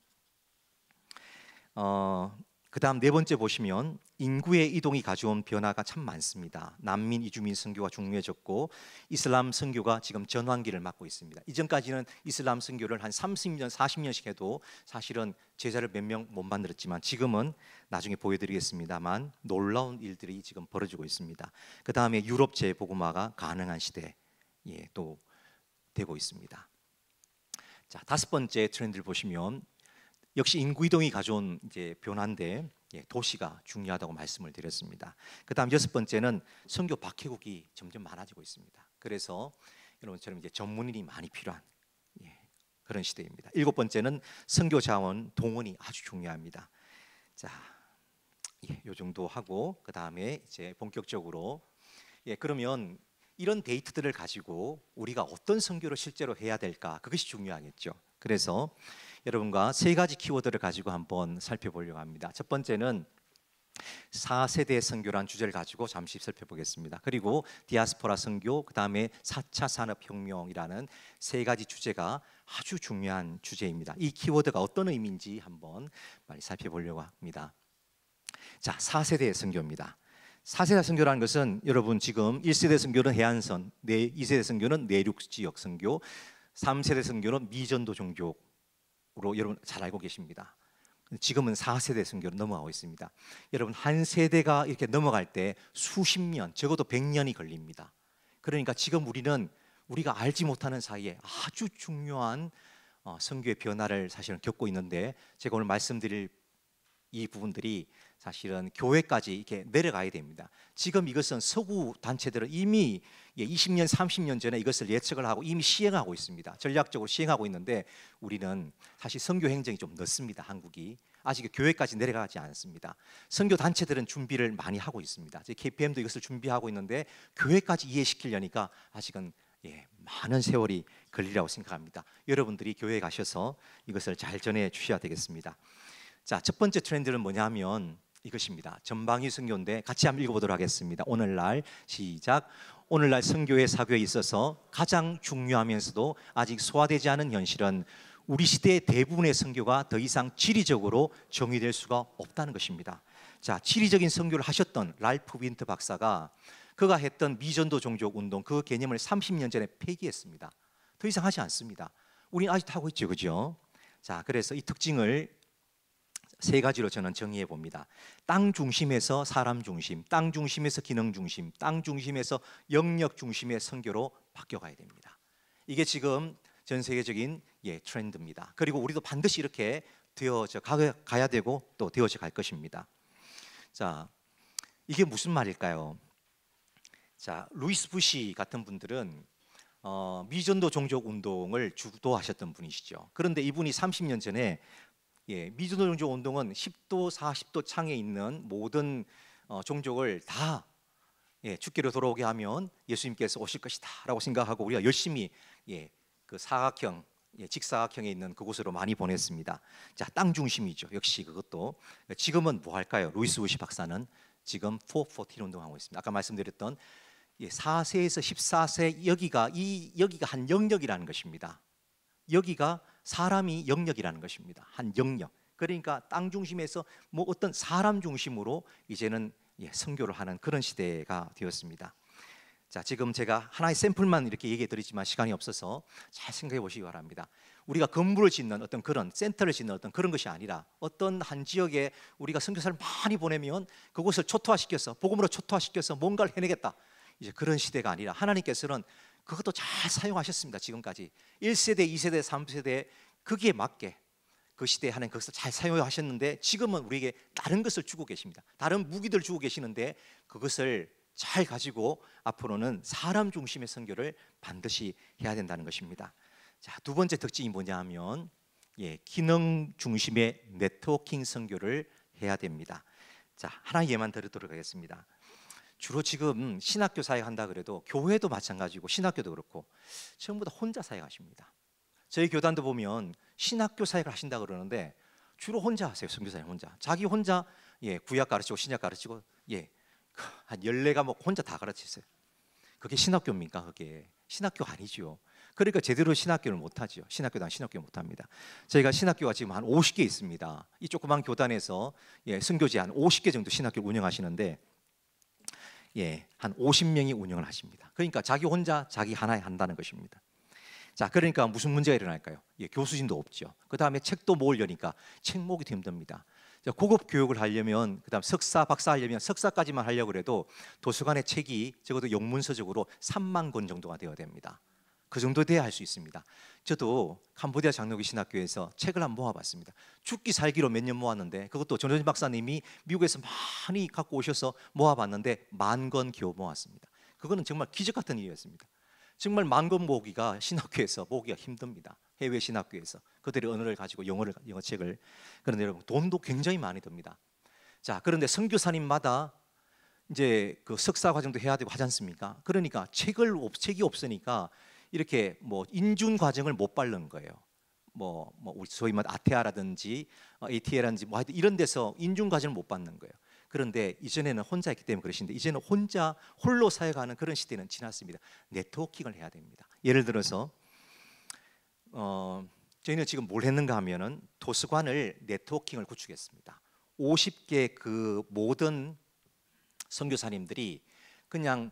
그다음 네 번째 보시면 인구의 이동이 가져온 변화가 참 많습니다. 난민 이주민 선교가 중요해졌고 이슬람 선교가 지금 전환기를 맞고 있습니다. 이전까지는 이슬람 선교를 한 30년, 40년씩 해도 사실은 제자를 몇 명 못 만들었지만 지금은 나중에 보여드리겠습니다만 놀라운 일들이 지금 벌어지고 있습니다. 그다음에 유럽 재복음화가 가능한 시대 또 되고 있습니다. 자, 다섯 번째 트렌드를 보시면 역시 인구 이동이 가져온 이제 변화인데 도시가 중요하다고 말씀을 드렸습니다. 그다음 여섯 번째는 선교 박해국이 점점 많아지고 있습니다. 그래서 여러분처럼 이제 전문인이 많이 필요한 그런 시대입니다. 일곱 번째는 선교 자원 동원이 아주 중요합니다. 자, 요 정도 하고 그다음에 이제 본격적으로 그러면 이런 데이터들을 가지고 우리가 어떤 선교를 실제로 해야 될까? 그것이 중요하겠죠. 그래서 여러분과 세 가지 키워드를 가지고 한번 살펴보려고 합니다. 첫 번째는 4세대 선교라는 주제를 가지고 잠시 살펴보겠습니다. 그리고 디아스포라 선교, 그다음에 4차 산업혁명이라는 세 가지 주제가 아주 중요한 주제입니다. 이 키워드가 어떤 의미인지 한번 빨리 살펴보려고 합니다. 자, 4세대 선교입니다. 4세대 선교라는 것은 여러분 지금 1세대 선교는 해안선, 2세대 선교는 내륙 지역 선교, 3세대 선교는 미전도 종족으로 여러분 잘 알고 계십니다. 지금은 4세대 선교로 넘어가고 있습니다. 여러분 한 세대가 이렇게 넘어갈 때 수십 년, 적어도 100년이 걸립니다. 그러니까 지금 우리가 알지 못하는 사이에 아주 중요한 선교의 변화를 사실은 겪고 있는데 제가 오늘 말씀드릴 이 부분들이 사실은 교회까지 이렇게 내려가야 됩니다. 지금 이것은 서구 단체들은 이미 20년, 30년 전에 이것을 예측을 하고 이미 시행하고 있습니다. 전략적으로 시행하고 있는데 우리는 사실 선교 행정이 좀 늦습니다. 한국이 아직 교회까지 내려가지 않았습니다. 선교 단체들은 준비를 많이 하고 있습니다. KPM도 이것을 준비하고 있는데 교회까지 이해시키려니까 아직은 많은 세월이 걸리라고 생각합니다. 여러분들이 교회에 가셔서 이것을 잘 전해 주셔야 되겠습니다. 자, 첫 번째 트렌드는 뭐냐면 이것입니다. 전방위 선교인데 같이 한번 읽어보도록 하겠습니다. 오늘날 시작. 오늘날 선교의 사교에 있어서 가장 중요하면서도 아직 소화되지 않은 현실은 우리 시대의 대부분의 선교가 더 이상 지리적으로 정의될 수가 없다는 것입니다. 자, 지리적인 선교를 하셨던 랄프 윈터 박사가 그가 했던 미전도 종족 운동 그 개념을 30년 전에 폐기했습니다. 더 이상 하지 않습니다. 우리는 아직도 하고 있죠, 그죠? 자, 그래서 이 특징을 세 가지로 저는 정의해 봅니다. 땅 중심에서 사람 중심, 땅 중심에서 기능 중심, 땅 중심에서 영역 중심의 선교로 바뀌어가야 됩니다. 이게 지금 전 세계적인 트렌드입니다. 그리고 우리도 반드시 이렇게 되어져 가야 되고 또 되어져 갈 것입니다. 자, 이게 무슨 말일까요? 자, 루이스 부시 같은 분들은 미전도 종족 운동을 주도하셨던 분이시죠. 그런데 이분이 30년 전에 미전도 종족 운동은 10도, 40도 창에 있는 모든 종족을 다 주께로 돌아오게 하면 예수님께서 오실 것이다라고 생각하고 우리가 열심히 그 사각형, 직사각형에 있는 그곳으로 많이 보냈습니다. 자, 땅 중심이죠. 역시 그것도 지금은 뭐 할까요? 루이스 부시 박사는 지금 440 운동하고 있습니다. 아까 말씀드렸던 4세에서 14세 여기가 한 영역이라는 것입니다. 여기가 사람이 영역이라는 것입니다. 한 영역. 그러니까 땅 중심에서 뭐 어떤 사람 중심으로 이제는 선교를 하는 그런 시대가 되었습니다. 자, 지금 제가 하나의 샘플만 이렇게 얘기해 드리지만 시간이 없어서 잘 생각해 보시기 바랍니다. 우리가 건물을 짓는 어떤 그런 센터를 짓는 어떤 그런 것이 아니라 어떤 한 지역에 우리가 선교사를 많이 보내면 그곳을 초토화시켜서 복음으로 초토화시켜서 뭔가를 해내겠다. 이제 그런 시대가 아니라 하나님께서는 그것도 잘 사용하셨습니다. 지금까지 1세대, 2세대, 3세대 거기에 맞게 그 시대에 하나님 그것을 잘 사용하셨는데 지금은 우리에게 다른 것을 주고 계십니다. 다른 무기들을 주고 계시는데 그것을 잘 가지고 앞으로는 사람 중심의 선교를 반드시 해야 된다는 것입니다. 자, 두 번째 특징이 뭐냐 하면 기능 중심의 네트워킹 선교를 해야 됩니다. 자, 하나 예만 드리도록 하겠습니다. 주로 지금 신학교 사역한다 그래도 교회도 마찬가지고 신학교도 그렇고 전부 다 혼자 사역하십니다. 저희 교단도 보면 신학교 사역을 하신다 그러는데 주로 혼자 하세요. 선교사님 혼자. 자기 혼자 구약 가르치고 신약 가르치고 한 14과목 혼자 다 가르치세요. 그게 신학교입니까? 그게 신학교 아니죠. 그러니까 제대로 신학교를 못하죠. 신학교당 신학교 못합니다. 저희가 신학교가 지금 한 50개 있습니다. 이 조그만 교단에서 선교지 한 50개 정도 신학교를 운영하시는데 한 50명이 운영을 하십니다. 그러니까 자기 혼자 자기 하나에 한다는 것입니다. 자, 그러니까 무슨 문제가 일어날까요? 교수진도 없죠. 그 다음에 책도 모으려니까 책 모으기도 힘듭니다. 고급 교육을 하려면, 그 다음 석사, 박사 하려면 석사까지만 하려고 해도 도서관에 책이 적어도 영문서적으로 3만 권 정도가 되어야 됩니다. 그 정도 돼야 할 수 있습니다. 저도 캄보디아 장로교 신학교에서 책을 한번 모아봤습니다. 죽기 살기로 몇 년 모았는데, 그것도 전호진 박사님이 미국에서 많이 갖고 오셔서 모아봤는데 10,000권 겨우 모았습니다. 그거는 정말 기적 같은 일이었습니다. 정말 10,000권 모으기가 신학교에서 모으기가 힘듭니다. 해외 신학교에서 그들의 언어를 가지고 영어 책을. 그런데 여러분, 돈도 굉장히 많이 듭니다. 자, 그런데 선교사님마다 이제 그 석사 과정도 해야 되고 하지 않습니까? 그러니까 책이 없으니까 이렇게 뭐 인준 과정을 못 밟는 거예요. 우리 소위 말 아테아라든지 ATA라든지 뭐 하여튼 이런 데서 인준 과정을 못 받는 거예요. 그런데 이전에는 혼자 했기 때문에 그러신데, 이제는 홀로 사역하는 그런 시대는 지났습니다. 네트워킹을 해야 됩니다. 예를 들어서 저희는 지금 뭘 했는가 하면은 도서관을 네트워킹을 구축했습니다. 50개 그 모든 선교사님들이 그냥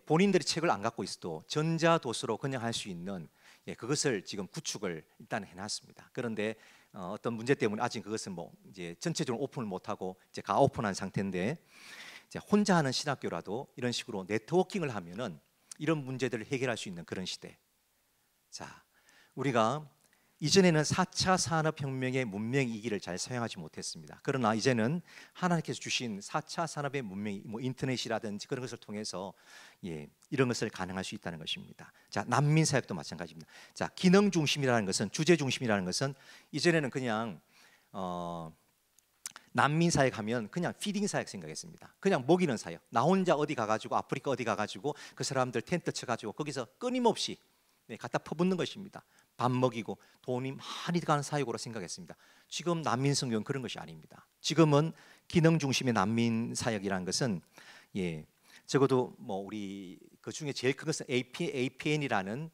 본인들이 책을 안 갖고 있어도 전자도서로 그냥 할 수 있는 그것을 지금 구축을 일단 해놨습니다. 그런데 어떤 문제 때문에 아직 그것은 이제 전체적으로 오픈을 못하고 이제 가오픈한 상태인데, 이제 혼자 하는 신학교라도 이런 식으로 네트워킹을 하면은 이런 문제들을 해결할 수 있는 그런 시대. 자, 우리가 이전에는 4차 산업혁명의 문명이기를 잘 사용하지 못했습니다. 그러나 이제는 하나님께서 주신 4차 산업의 문명이 인터넷이라든지 그런 것을 통해서 이런 것을 가능할 수 있다는 것입니다. 자, 난민 사역도 마찬가지입니다. 자, 기능 중심이라는 것은, 주제 중심이라는 것은, 이전에는 그냥 난민 사역하면 그냥 피딩 사역 생각했습니다. 그냥 먹이는 사역. 나 혼자 어디 가가지고, 아프리카 어디 가가지고 그 사람들 텐트 쳐가지고 거기서 끊임없이 갖다 퍼붓는 것입니다. 밥 먹이고 돈이 많이 가는 사역으로 생각했습니다. 지금 난민 선교는 그런 것이 아닙니다. 지금은 기능 중심의 난민 사역이라는 것은 적어도 우리 그 중에 제일 큰 것은 APN이라는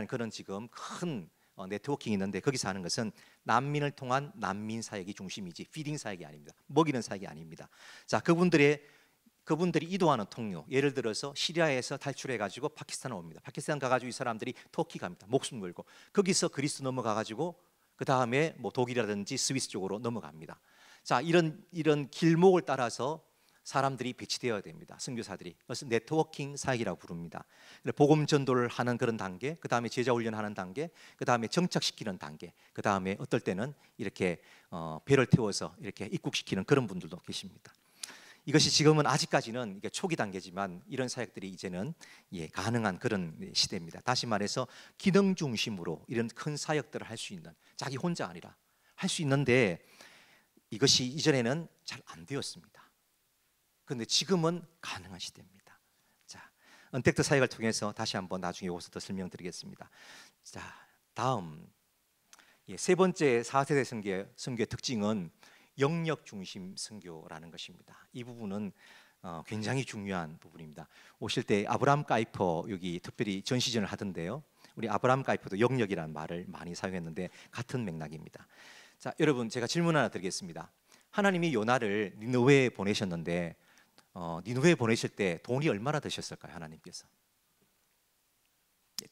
그런 지금 큰 네트워킹이 있는데, 거기서 하는 것은 난민을 통한 난민 사역이 중심이지 피딩 사역이 아닙니다. 먹이는 사역이 아닙니다. 자, 그분들이 이동하는 통로, 예를 들어서 시리아에서 탈출해 가지고 파키스탄 옵니다. 파키스탄 가가지고 이 사람들이 터키 갑니다. 목숨 걸고 거기서 그리스 넘어가 가지고 그 다음에 독일이라든지 스위스 쪽으로 넘어갑니다. 자, 이런 길목을 따라서 사람들이 배치되어야 됩니다. 선교사들이. 그래서 네트워킹 사역이라고 부릅니다. 복음 전도를 하는 그런 단계, 그 다음에 제자 훈련하는 단계, 그 다음에 정착시키는 단계, 그 다음에 어떨 때는 이렇게 배를 태워서 이렇게 입국시키는 그런 분들도 계십니다. 이것이 지금은 아직까지는 이게 초기 단계지만 이런 사역들이 이제는 가능한 그런 시대입니다. 다시 말해서 기능 중심으로 이런 큰 사역들을 할 수 있는, 자기 혼자 아니라 할 수 있는데, 이것이 이전에는 잘 안 되었습니다. 그런데 지금은 가능한 시대입니다. 자, 언택트 사역을 통해서 다시 한번 나중에 여기서 더 설명드리겠습니다. 자, 다음 세 번째 4세대 선교의 특징은 영역 중심 선교라는 것입니다. 이 부분은 굉장히 중요한 부분입니다. 오실 때 아브라함 카이퍼 여기 특별히 전시전을 하던데요. 우리 아브라함 카이퍼도 영역이라는 말을 많이 사용했는데 같은 맥락입니다. 자, 여러분, 제가 질문 하나 드리겠습니다. 하나님이 요나를 니느웨에 보내셨는데 니느웨에 보내실 때 돈이 얼마나 드셨을까요? 하나님께서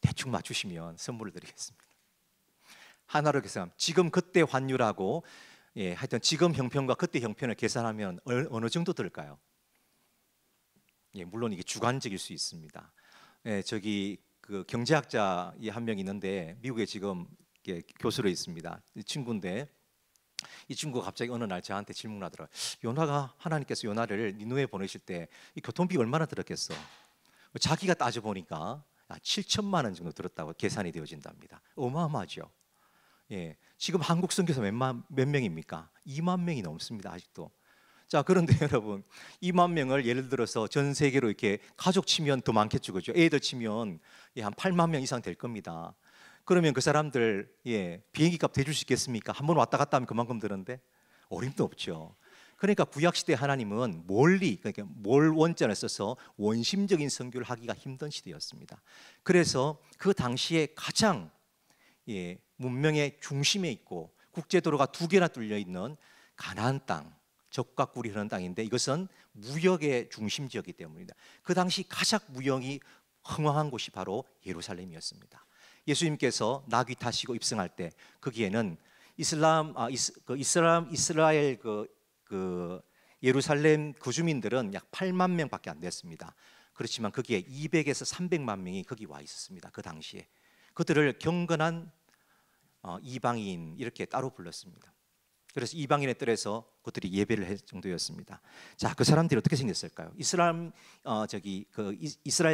대충 맞추시면 선물을 드리겠습니다. 하나로 계산, 지금 그때 환율하고 하여튼 지금 형편과 그때 형편을 계산하면 어느 정도 들까요? 물론 이게 주관적일 수 있습니다. 저기 그 경제학자 한 명 있는데 미국에 지금 교수로 있습니다. 친구인데 이 친구가 갑자기 어느 날 저한테 질문하더라고요. 요나가, 하나님께서 요나를 니느웨에 보내실 때 이 교통비 얼마나 들었겠어? 자기가 따져보니까 7천만 원 정도 들었다고 계산이 되어진답니다. 어마어마하죠. 지금 한국 선교사 몇 명입니까? 2만 명이 넘습니다. 아직도. 자, 그런데 여러분, 2만 명을 예를 들어서 전 세계로 이렇게 가족 치면 더 많겠죠, 그죠? 애들 치면 한 8만 명 이상 될 겁니다. 그러면 그 사람들 비행기 값 대줄 수 있겠습니까? 한 번 왔다 갔다 하면 그만큼 드는데 어림도 없죠. 그러니까 구약 시대 하나님은 멀리, 그러니까 몰 원자를 써서 원심적인 선교를 하기가 힘든 시대였습니다. 그래서 그 당시에 가장 문명의 중심에 있고 국제도로가 두 개나 뚫려 있는 가나안 땅, 적과 꿀이 흐르는 땅인데 이것은 무역의 중심 지역이기 때문입니다. 그 당시 가장 무역이 흥황한 곳이 바로 예루살렘이었습니다. 예수님께서 나귀 타시고 입성할 때 거기에는 이스라엘 예루살렘 구주민들은 약 8만 명밖에 안 됐습니다. 그렇지만 거기에 200에서 300만 명이 거기 와 있었습니다. 그 당시에 그들을 경건한 이방인 이렇게 따로 불렀습니다. 그래서 이방인의 뜰에서 그들이 예배를 할 정도였습니다. 자, 그 사람들이 어떻게 생겼을까요? 이스라엘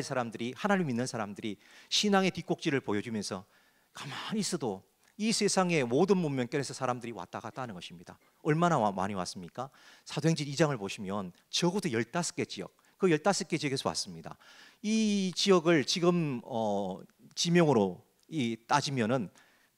사람들이, 하나님 믿는 사람들이 신앙의 뒷꼭지를 보여주면서 가만히 있어도 이 세상의 모든 문명권에서 사람들이 왔다 갔다 하는 것입니다. 얼마나 많이 왔습니까? 사도행전 2장을 보시면 적어도 15개 지역, 그 15개 지역에서 왔습니다. 이 지역을 지금 지명으로 따지면은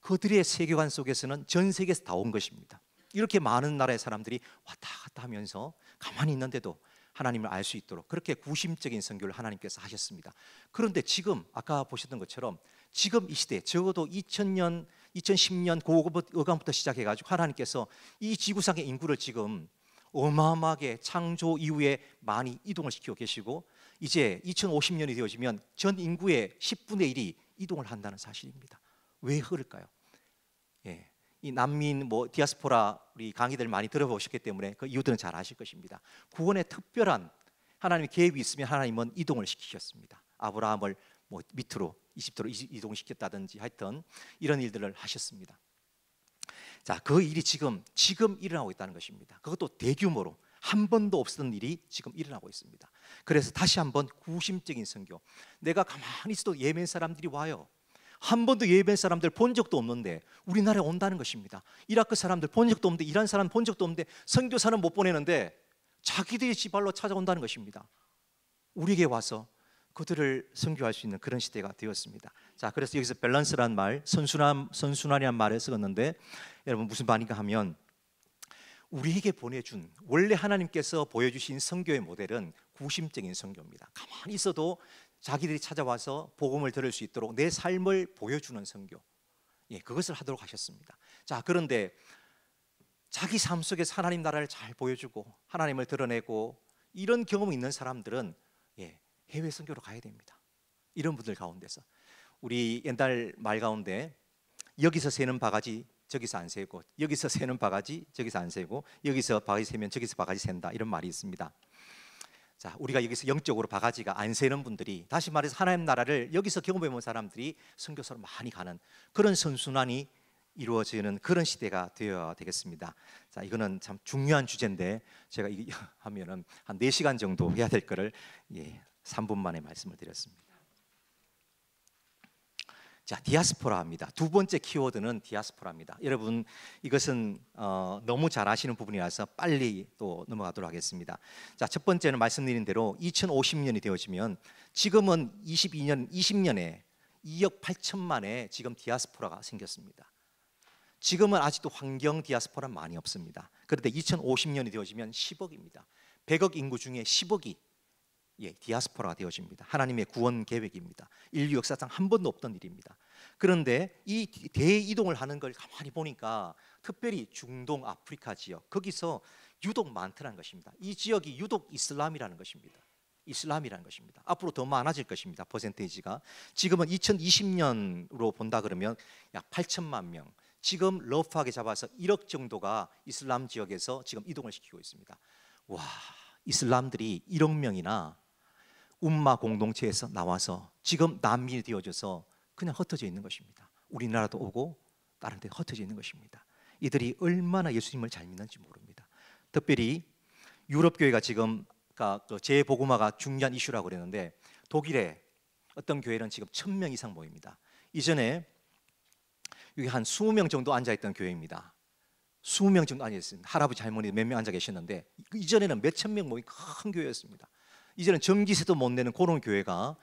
그들의 세계관 속에서는 전 세계에서 다 온 것입니다. 이렇게 많은 나라의 사람들이 왔다 갔다 하면서 가만히 있는데도 하나님을 알 수 있도록 그렇게 구심적인 선교를 하나님께서 하셨습니다. 그런데 지금 아까 보셨던 것처럼 지금 이 시대 적어도 2000년, 2010년 그어감부터 시작해가지고 하나님께서 이 지구상의 인구를 지금 어마어마하게 창조 이후에 많이 이동을 시키고 계시고 이제 2050년이 되어지면 전 인구의 10분의 1이 이동을 한다는 사실입니다. 왜 그럴까요? 이 난민 디아스포라 우리 강의들 많이 들어보셨기 때문에 그 이유들은 잘 아실 것입니다. 구원의 특별한 하나님의 계획이 있으면 하나님은 이동을 시키셨습니다. 아브라함을 밑으로 이집트로 이동시켰다든지 하여튼 이런 일들을 하셨습니다. 자, 그 일이 지금 일어나고 있다는 것입니다. 그것도 대규모로 한 번도 없었던 일이 지금 일어나고 있습니다. 그래서 다시 한번 구심적인 선교. 내가 가만히 있어도 예멘 사람들이 와요. 한 번도 예멘 사람들 본 적도 없는데 우리나라에 온다는 것입니다. 이라크 사람들 본 적도 없는데, 이란 사람 본 적도 없는데, 선교사는 못 보내는데 자기들이 지발로 찾아온다는 것입니다. 우리에게 와서 그들을 선교할 수 있는 그런 시대가 되었습니다. 자, 그래서 여기서 밸런스란 말, 선순환이란 말을 썼는데 여러분 무슨 말인가 하면 우리에게 보내준, 원래 하나님께서 보여주신 선교의 모델은 구심적인 선교입니다. 가만히 있어도 자기들이 찾아와서 복음을 들을 수 있도록 내 삶을 보여주는 선교, 그것을 하도록 하셨습니다. 자, 그런데 자기 삶 속에서 하나님 나라를 잘 보여주고 하나님을 드러내고 이런 경험이 있는 사람들은 해외 선교로 가야 됩니다. 이런 분들 가운데서 우리 옛날 말 가운데 여기서 새는 바가지 저기서 안 새고, 여기서 새는 바가지 저기서 안 새고, 여기서 바가지 새면 저기서 바가지 샌다, 이런 말이 있습니다. 자, 우리가 여기서 영적으로 바가지가 안 새는 분들이, 다시 말해서 하나님 나라를 여기서 경험해 본 사람들이 선교사로 많이 가는 그런 선순환이 이루어지는 그런 시대가 되어야 되겠습니다. 자, 이거는 참 중요한 주제인데 제가 이거 하면은 한 4시간 정도 해야 될 거를 3분 만에 말씀을 드렸습니다. 자, 디아스포라입니다. 두 번째 키워드는 디아스포라입니다. 여러분 이것은 너무 잘 아시는 부분이라서 빨리 또 넘어가도록 하겠습니다. 자, 첫 번째는 말씀드린 대로 2050년이 되어지면 지금은 20년에 2억 8천만의 지금 디아스포라가 생겼습니다. 지금은 아직도 환경 디아스포라 많이 없습니다. 그런데 2050년이 되어지면 10억입니다. 100억 인구 중에 10억이 디아스포라가 되어집니다. 하나님의 구원 계획입니다. 인류 역사상 한 번도 없던 일입니다. 그런데 이 대이동을 하는 걸 가만히 보니까 특별히 중동 아프리카 지역, 거기서 유독 많다는 것입니다. 이 지역이 유독 이슬람이라는 것입니다. 앞으로 더 많아질 것입니다. 퍼센테이지가 지금은 2020년으로 본다 그러면 약 8천만 명, 지금 러프하게 잡아서 1억 정도가 이슬람 지역에서 지금 이동을 시키고 있습니다. 와, 이슬람들이 1억 명이나 움마 공동체에서 나와서 지금 난민이 되어져서 그냥 흩어져 있는 것입니다. 우리나라도 오고 다른 데 흩어져 있는 것입니다. 이들이 얼마나 예수님을 잘 믿는지 모릅니다. 특별히 유럽 교회가 지금 재복음화가 중요한 이슈라고 그랬는데 독일의 어떤 교회는 지금 1,000명 이상 모입니다. 이전에 여기 한 20명 정도 앉아있던 교회입니다. 20명 정도 앉아있습니다. 할아버지 할머니 몇 명 앉아 계셨는데 이전에는 몇천 명 모인 큰 교회였습니다. 이제는 전기세도 못 내는 그런 교회가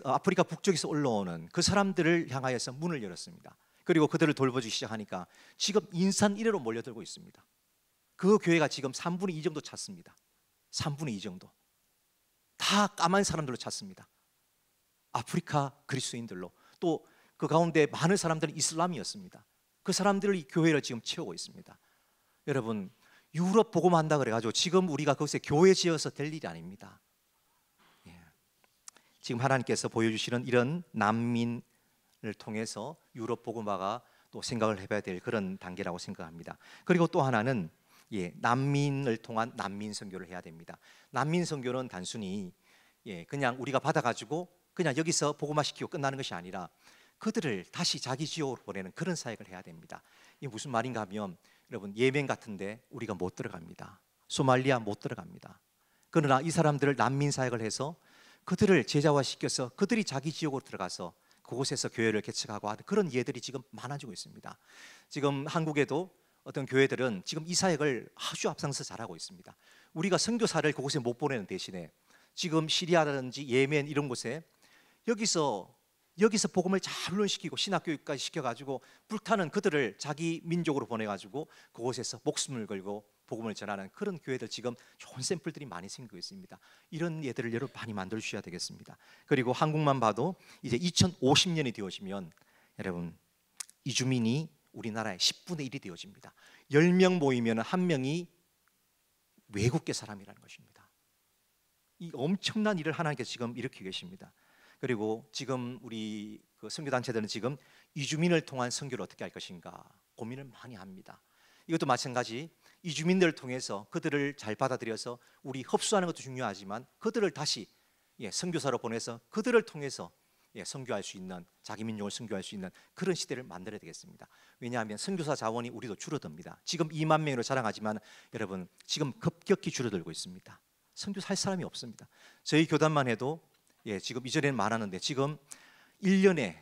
아프리카 북쪽에서 올라오는 그 사람들을 향하여서 문을 열었습니다. 그리고 그들을 돌보기 시작하니까 지금 인산 이래로 몰려들고 있습니다. 그 교회가 지금 3분의 2 정도 찼습니다. 3분의 2 정도. 다 까만 사람들로 찼습니다. 아프리카 그리스도인들로. 또 그 가운데 많은 사람들은 이슬람이었습니다. 그 사람들이 교회를 지금 채우고 있습니다. 여러분, 유럽 복음한다 그래가지고 지금 우리가 거기서 교회 지어서 될 일이 아닙니다. 예. 지금 하나님께서 보여주시는 이런 난민을 통해서 유럽 복음화가 또 생각을 해봐야 될 그런 단계라고 생각합니다. 그리고 또 하나는 난민을 통한 난민 선교를 해야 됩니다. 난민 선교는 단순히 그냥 우리가 받아가지고 그냥 여기서 복음화 시키고 끝나는 것이 아니라 그들을 다시 자기 지역으로 보내는 그런 사역을 해야 됩니다. 이게 무슨 말인가 하면 여러분, 예멘 같은데 우리가 못 들어갑니다. 소말리아 못 들어갑니다. 그러나 이 사람들을 난민 사역을 해서 그들을 제자화시켜서 그들이 자기 지역으로 들어가서 그곳에서 교회를 개척하고 하는 그런 예들이 지금 많아지고 있습니다. 지금 한국에도 어떤 교회들은 지금 이 사역을 아주 앞장서 잘하고 있습니다. 우리가 선교사를 그곳에 못 보내는 대신에 지금 시리아라든지 예멘 이런 곳에 여기서 복음을 잘 훈련시키고 신학교육까지 시켜가지고 불타는 그들을 자기 민족으로 보내가지고 그곳에서 목숨을 걸고 복음을 전하는 그런 교회들 지금 좋은 샘플들이 많이 생기고 있습니다. 이런 예들을 여러분 많이 만들어 주셔야 되겠습니다. 그리고 한국만 봐도 이제 2050년이 되어지면 여러분, 이주민이 우리나라의 10분의 1이 되어집니다. 10명 모이면 한 명이 외국계 사람이라는 것입니다. 이 엄청난 일을 하나님께서 지금 일으키고 계십니다. 그리고 지금 우리 그 선교단체들은 지금 이주민을 통한 선교를 어떻게 할 것인가 고민을 많이 합니다. 이것도 마찬가지 이주민들을 통해서 그들을 잘 받아들여서 우리 흡수하는 것도 중요하지만 그들을 다시 선교사로 보내서 그들을 통해서 선교할 수 있는, 자기 민족을 선교할 수 있는 그런 시대를 만들어야 되겠습니다. 왜냐하면 선교사 자원이 우리도 줄어듭니다. 지금 2만 명으로 자랑하지만 여러분, 지금 급격히 줄어들고 있습니다. 선교사 할 사람이 없습니다. 저희 교단만 해도 지금 이전에는 많았는데 지금 1년에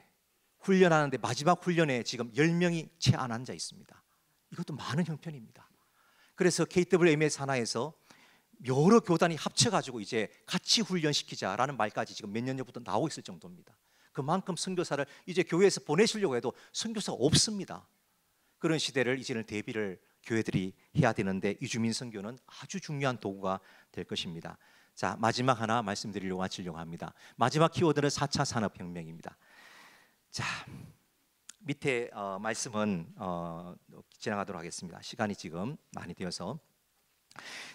훈련하는데 마지막 훈련에 지금 10명이 채 안 앉아 있습니다. 이것도 많은 형편입니다. 그래서 KWMS 산하에서 여러 교단이 합쳐가지고 이제 같이 훈련시키자라는 말까지 지금 몇 년 전부터 나오고 있을 정도입니다. 그만큼 선교사를 이제 교회에서 보내시려고 해도 선교사가 없습니다. 그런 시대를 이제는 대비를 교회들이 해야 되는데 이주민 선교는 아주 중요한 도구가 될 것입니다. 자, 마지막 하나 말씀드리려고 마치려고 합니다. 마지막 키워드는 4차 산업혁명입니다. 자, 밑에 말씀은 지나가도록 하겠습니다. 시간이 지금 많이 되어서.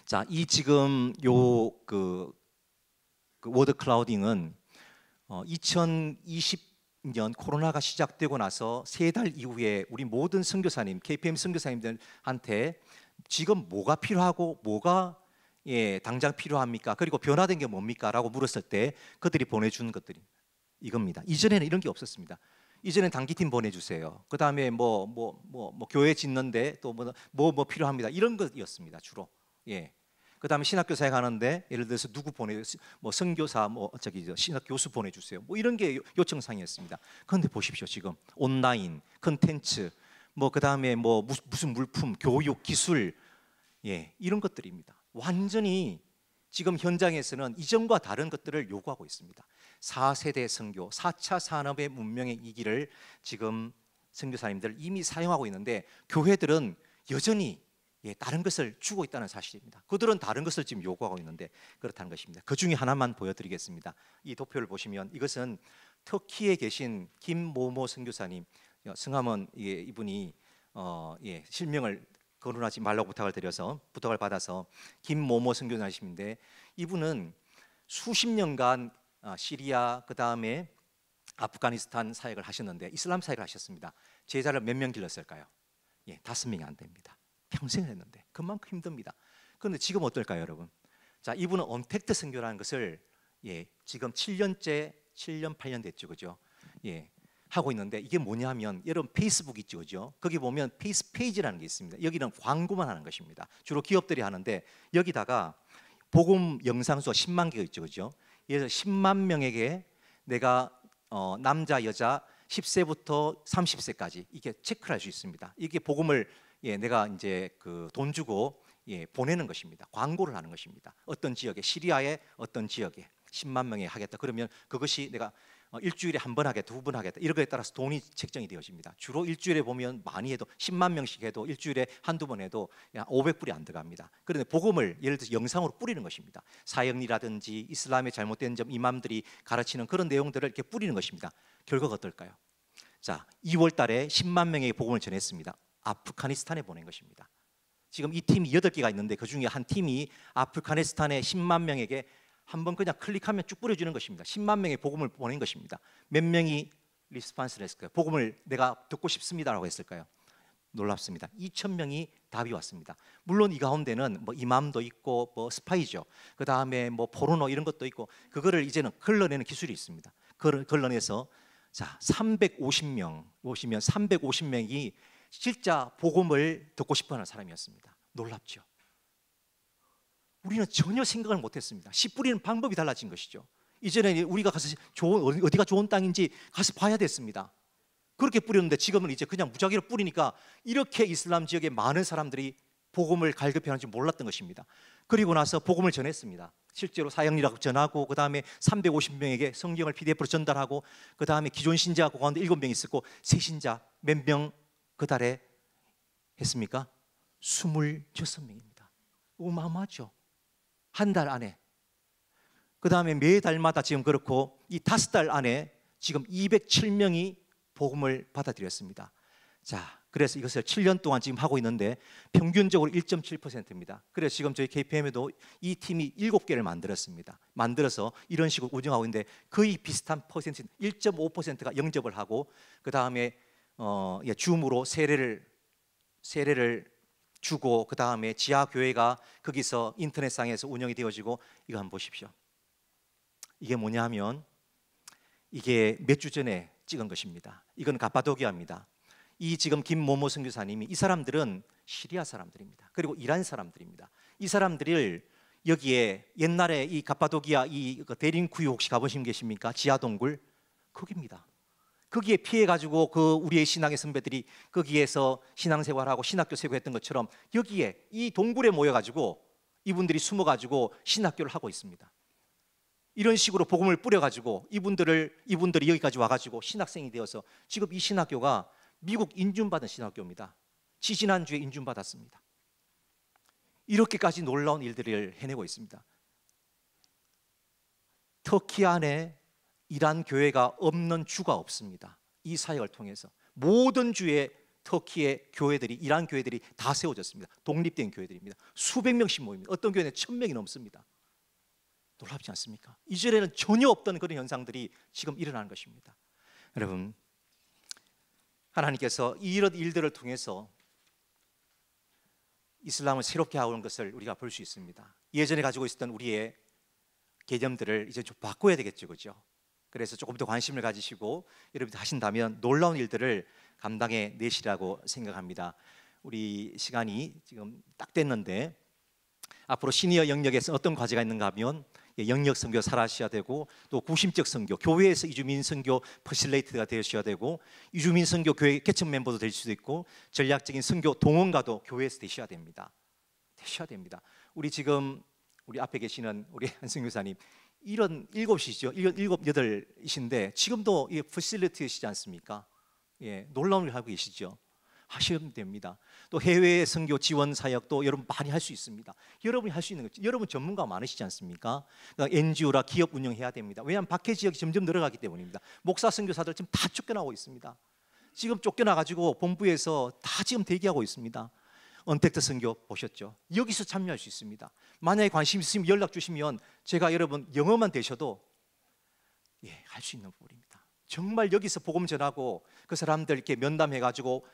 자, 이 지금 그 워드 클라우딩은 2020년 코로나가 시작되고 나서 3달 이후에 우리 모든 선교사님, KPM 선교사님들한테 지금 뭐가 필요하고 뭐가 당장 필요합니까? 그리고 변화된 게 뭡니까? 라고 물었을 때 그들이 보내준 것들이 이겁니다. 이전에는 이런 게 없었습니다. 이전엔 단기팀 보내주세요. 그 다음에 뭐 교회 짓는데 또 뭐 필요합니다. 이런 것이었습니다. 주로. 그 다음에 신학교 사역 하는데 예를 들어서 누구 뭐 선교사 신학 교수 보내주세요. 뭐 이런 게 요청사항이었습니다. 그런데 보십시오. 지금 온라인 컨텐츠 그 다음에 무슨 물품, 교육, 기술 이런 것들입니다. 완전히 지금 현장에서는 이전과 다른 것들을 요구하고 있습니다. 4세대 선교, 4차 산업의 문명의 이기를 지금 선교사님들 이미 사용하고 있는데 교회들은 여전히 다른 것을 주고 있다는 사실입니다. 그들은 다른 것을 지금 요구하고 있는데 그렇다는 것입니다. 그 중에 하나만 보여드리겠습니다. 이 도표를 보시면 이것은 터키에 계신 김모모 선교사님, 성함은 이분이 실명을 거론하지 말라고 부탁을 받아서 김모모 선교사님인데 이분은 수십 년간 시리아 그 다음에 아프가니스탄 사역을 하셨는데 이슬람 사역을 하셨습니다. 제자를 몇 명 길렀을까요? 5명이 안 됩니다. 평생을 했는데 그만큼 힘듭니다. 그런데 지금 어떨까요, 여러분? 자, 이분은 언택트 선교라는 것을 지금 7년 8년 됐죠, 그죠? 하고 있는데 이게 뭐냐면 여러분 페이스북 있죠, 그죠? 거기 보면 페이스페이지라는 게 있습니다. 여기는 광고만 하는 것입니다. 주로 기업들이 하는데 여기다가 복음 영상 수가 10만 개가 있죠, 그죠? 예를 들어 10만 명에게 내가 남자, 여자 10세부터 30세까지 이게 체크를 할 수 있습니다. 이게 복음을 내가 이제 돈 주고 보내는 것입니다. 광고를 하는 것입니다. 어떤 지역에 시리아의 어떤 지역에 10만 명에 하겠다. 그러면 그것이 내가 일주일에 한 번 하겠다, 두 번 하겠다 이런 거에 따라서 돈이 책정이 되어집니다. 주로 일주일에 보면 많이 해도 10만 명씩 해도 일주일에 한두 번 해도 500불이 안 들어갑니다. 그런데 복음을 예를 들어서 영상으로 뿌리는 것입니다. 사형리라든지 이슬람의 잘못된 점 이맘들이 가르치는 그런 내용들을 이렇게 뿌리는 것입니다. 결과가 어떨까요? 자, 2월 달에 10만 명에게 복음을 전했습니다. 아프가니스탄에 보낸 것입니다. 지금 이 팀이 8개가 있는데 그 중에 한 팀이 아프가니스탄의 10만 명에게 한번 그냥 클릭하면 쭉 뿌려주는 것입니다. 10만 명의 복음을 보낸 것입니다. 몇 명이 리스판스를 했을까요? 복음을 내가 듣고 싶습니다라고 했을까요? 놀랍습니다. 2,000명이 답이 왔습니다. 물론 이 가운데는 뭐 이맘도 있고 뭐 스파이죠. 그 다음에 뭐 포르노 이런 것도 있고 그거를 이제는 걸러내는 기술이 있습니다. 걸러내서 자 350명 보시면 350명이 진짜 복음을 듣고 싶어하는 사람이었습니다. 놀랍죠. 우리는 전혀 생각을 못했습니다. 씨 뿌리는 방법이 달라진 것이죠. 이전에 우리가 가서 어디가 좋은 땅인지 가서 봐야 됐습니다. 그렇게 뿌렸는데 지금은 이제 그냥 무작위로 뿌리니까 이렇게 이슬람 지역에 많은 사람들이 복음을 갈급해하는지 몰랐던 것입니다. 그리고 나서 복음을 전했습니다. 실제로 사형리라고 전하고 그 다음에 350명에게 성경을 PDF로 전달하고 그 다음에 기존 신자 그 가운데 7명 있었고 새 신자 몇 명 그 달에 했습니까? 26명입니다. 어마어마하죠. 한 달 안에. 그 다음에 매달마다 지금 그렇고 이 5달 안에 지금 207명이 복음을 받아들였습니다. 자, 그래서 이것을 7년 동안 지금 하고 있는데 평균적으로 1.7%입니다. 그래서 지금 저희 KPM에도 이 팀이 7개를 만들었습니다. 만들어서 이런 식으로 운영하고 있는데 거의 비슷한 퍼센트 1.5%가 영접을 하고 그 다음에 줌으로 세례를 주고 그 다음에 지하 교회가 거기서 인터넷상에서 운영이 되어지고 이거 한번 보십시오. 이게 뭐냐면 이게 몇 주 전에 찍은 것입니다. 이건 가파도키아입니다. 이 지금 김모모 선교사님이 이 사람들은 시리아 사람들입니다. 그리고 이란 사람들입니다. 이 사람들을 여기에 옛날에 이 가파도키아 이 데린쿠유 혹시 가보신 계십니까? 지하 동굴 거기입니다. 거기에 피해 가지고 그 우리의 신앙의 선배들이 거기에서 신앙생활하고 신학교 세고 했던 것처럼 여기에 이 동굴에 모여 가지고 이분들이 숨어 가지고 신학교를 하고 있습니다. 이런 식으로 복음을 뿌려 가지고 이분들이 여기까지 와 가지고 신학생이 되어서 지금 이 신학교가 미국 인준받은 신학교입니다. 지지난주에 인준받았습니다. 이렇게까지 놀라운 일들을 해내고 있습니다. 터키 안에 이란 교회가 없는 주가 없습니다. 이 사역을 통해서 모든 주에 터키의 교회들이 이란 교회들이 다 세워졌습니다. 독립된 교회들입니다. 수백 명씩 모입니다. 어떤 교회는 1,000명이 넘습니다. 놀랍지 않습니까? 이전에는 전혀 없던 그런 현상들이 지금 일어나는 것입니다. 여러분, 하나님께서 이런 일들을 통해서 이슬람을 새롭게 하는 것을 우리가 볼 수 있습니다. 예전에 가지고 있었던 우리의 개념들을 이제 좀 바꿔야 되겠죠, 그렇죠? 그래서 조금 더 관심을 가지시고 여러분들 하신다면 놀라운 일들을 감당해 내시라고 생각합니다. 우리 시간이 지금 딱 됐는데 앞으로 시니어 영역에서 어떤 과제가 있는가 하면 영역 선교 살아셔야 되고 또 구심적 선교, 교회에서 이주민 선교 퍼실레이트가 되셔야 되고 이주민 선교 교회 개척 멤버도 될 수도 있고 전략적인 선교 동원가도 교회에서 되셔야 됩니다. 우리 지금 우리 앞에 계시는 우리 한승 교사님 이런 7이시죠. 이런 7, 8이신데 지금도 이 퍼실리티시지 않습니까? 예, 놀라운 일을 하고 계시죠. 하시면 됩니다. 또 해외 선교 지원 사역도 여러분 많이 할 수 있습니다. 여러분이 할 수 있는 거죠. 여러분 전문가 많으시지 않습니까? 그러니까 NGO라 기업 운영해야 됩니다. 왜냐하면 박해 지역이 점점 늘어가기 때문입니다. 목사 선교사들 지금 다 쫓겨나고 있습니다. 지금 쫓겨나 가지고 본부에서 다 지금 대기하고 있습니다. 언택트 선교 보셨죠? 여기서 참여할 수 있습니다. 만약에 관심 있으면 연락 주시면 제가 여러분 영어만 되셔도 할 수 있는 부분입니다. 정말 여기서 복음 전하고 그 사람들 이렇게 면담해 가지고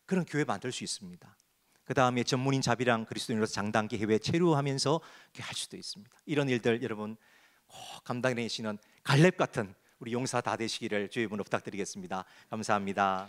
그런 교회 만들 수 있습니다. 그 다음에 전문인 자비랑 그리스도인으로서 장단기 해외 체류하면서 할 수도 있습니다. 이런 일들 여러분 꼭 감당해내시는 갈렙 같은 우리 용사 다 되시기를 주의 이름으로 부탁드리겠습니다. 감사합니다.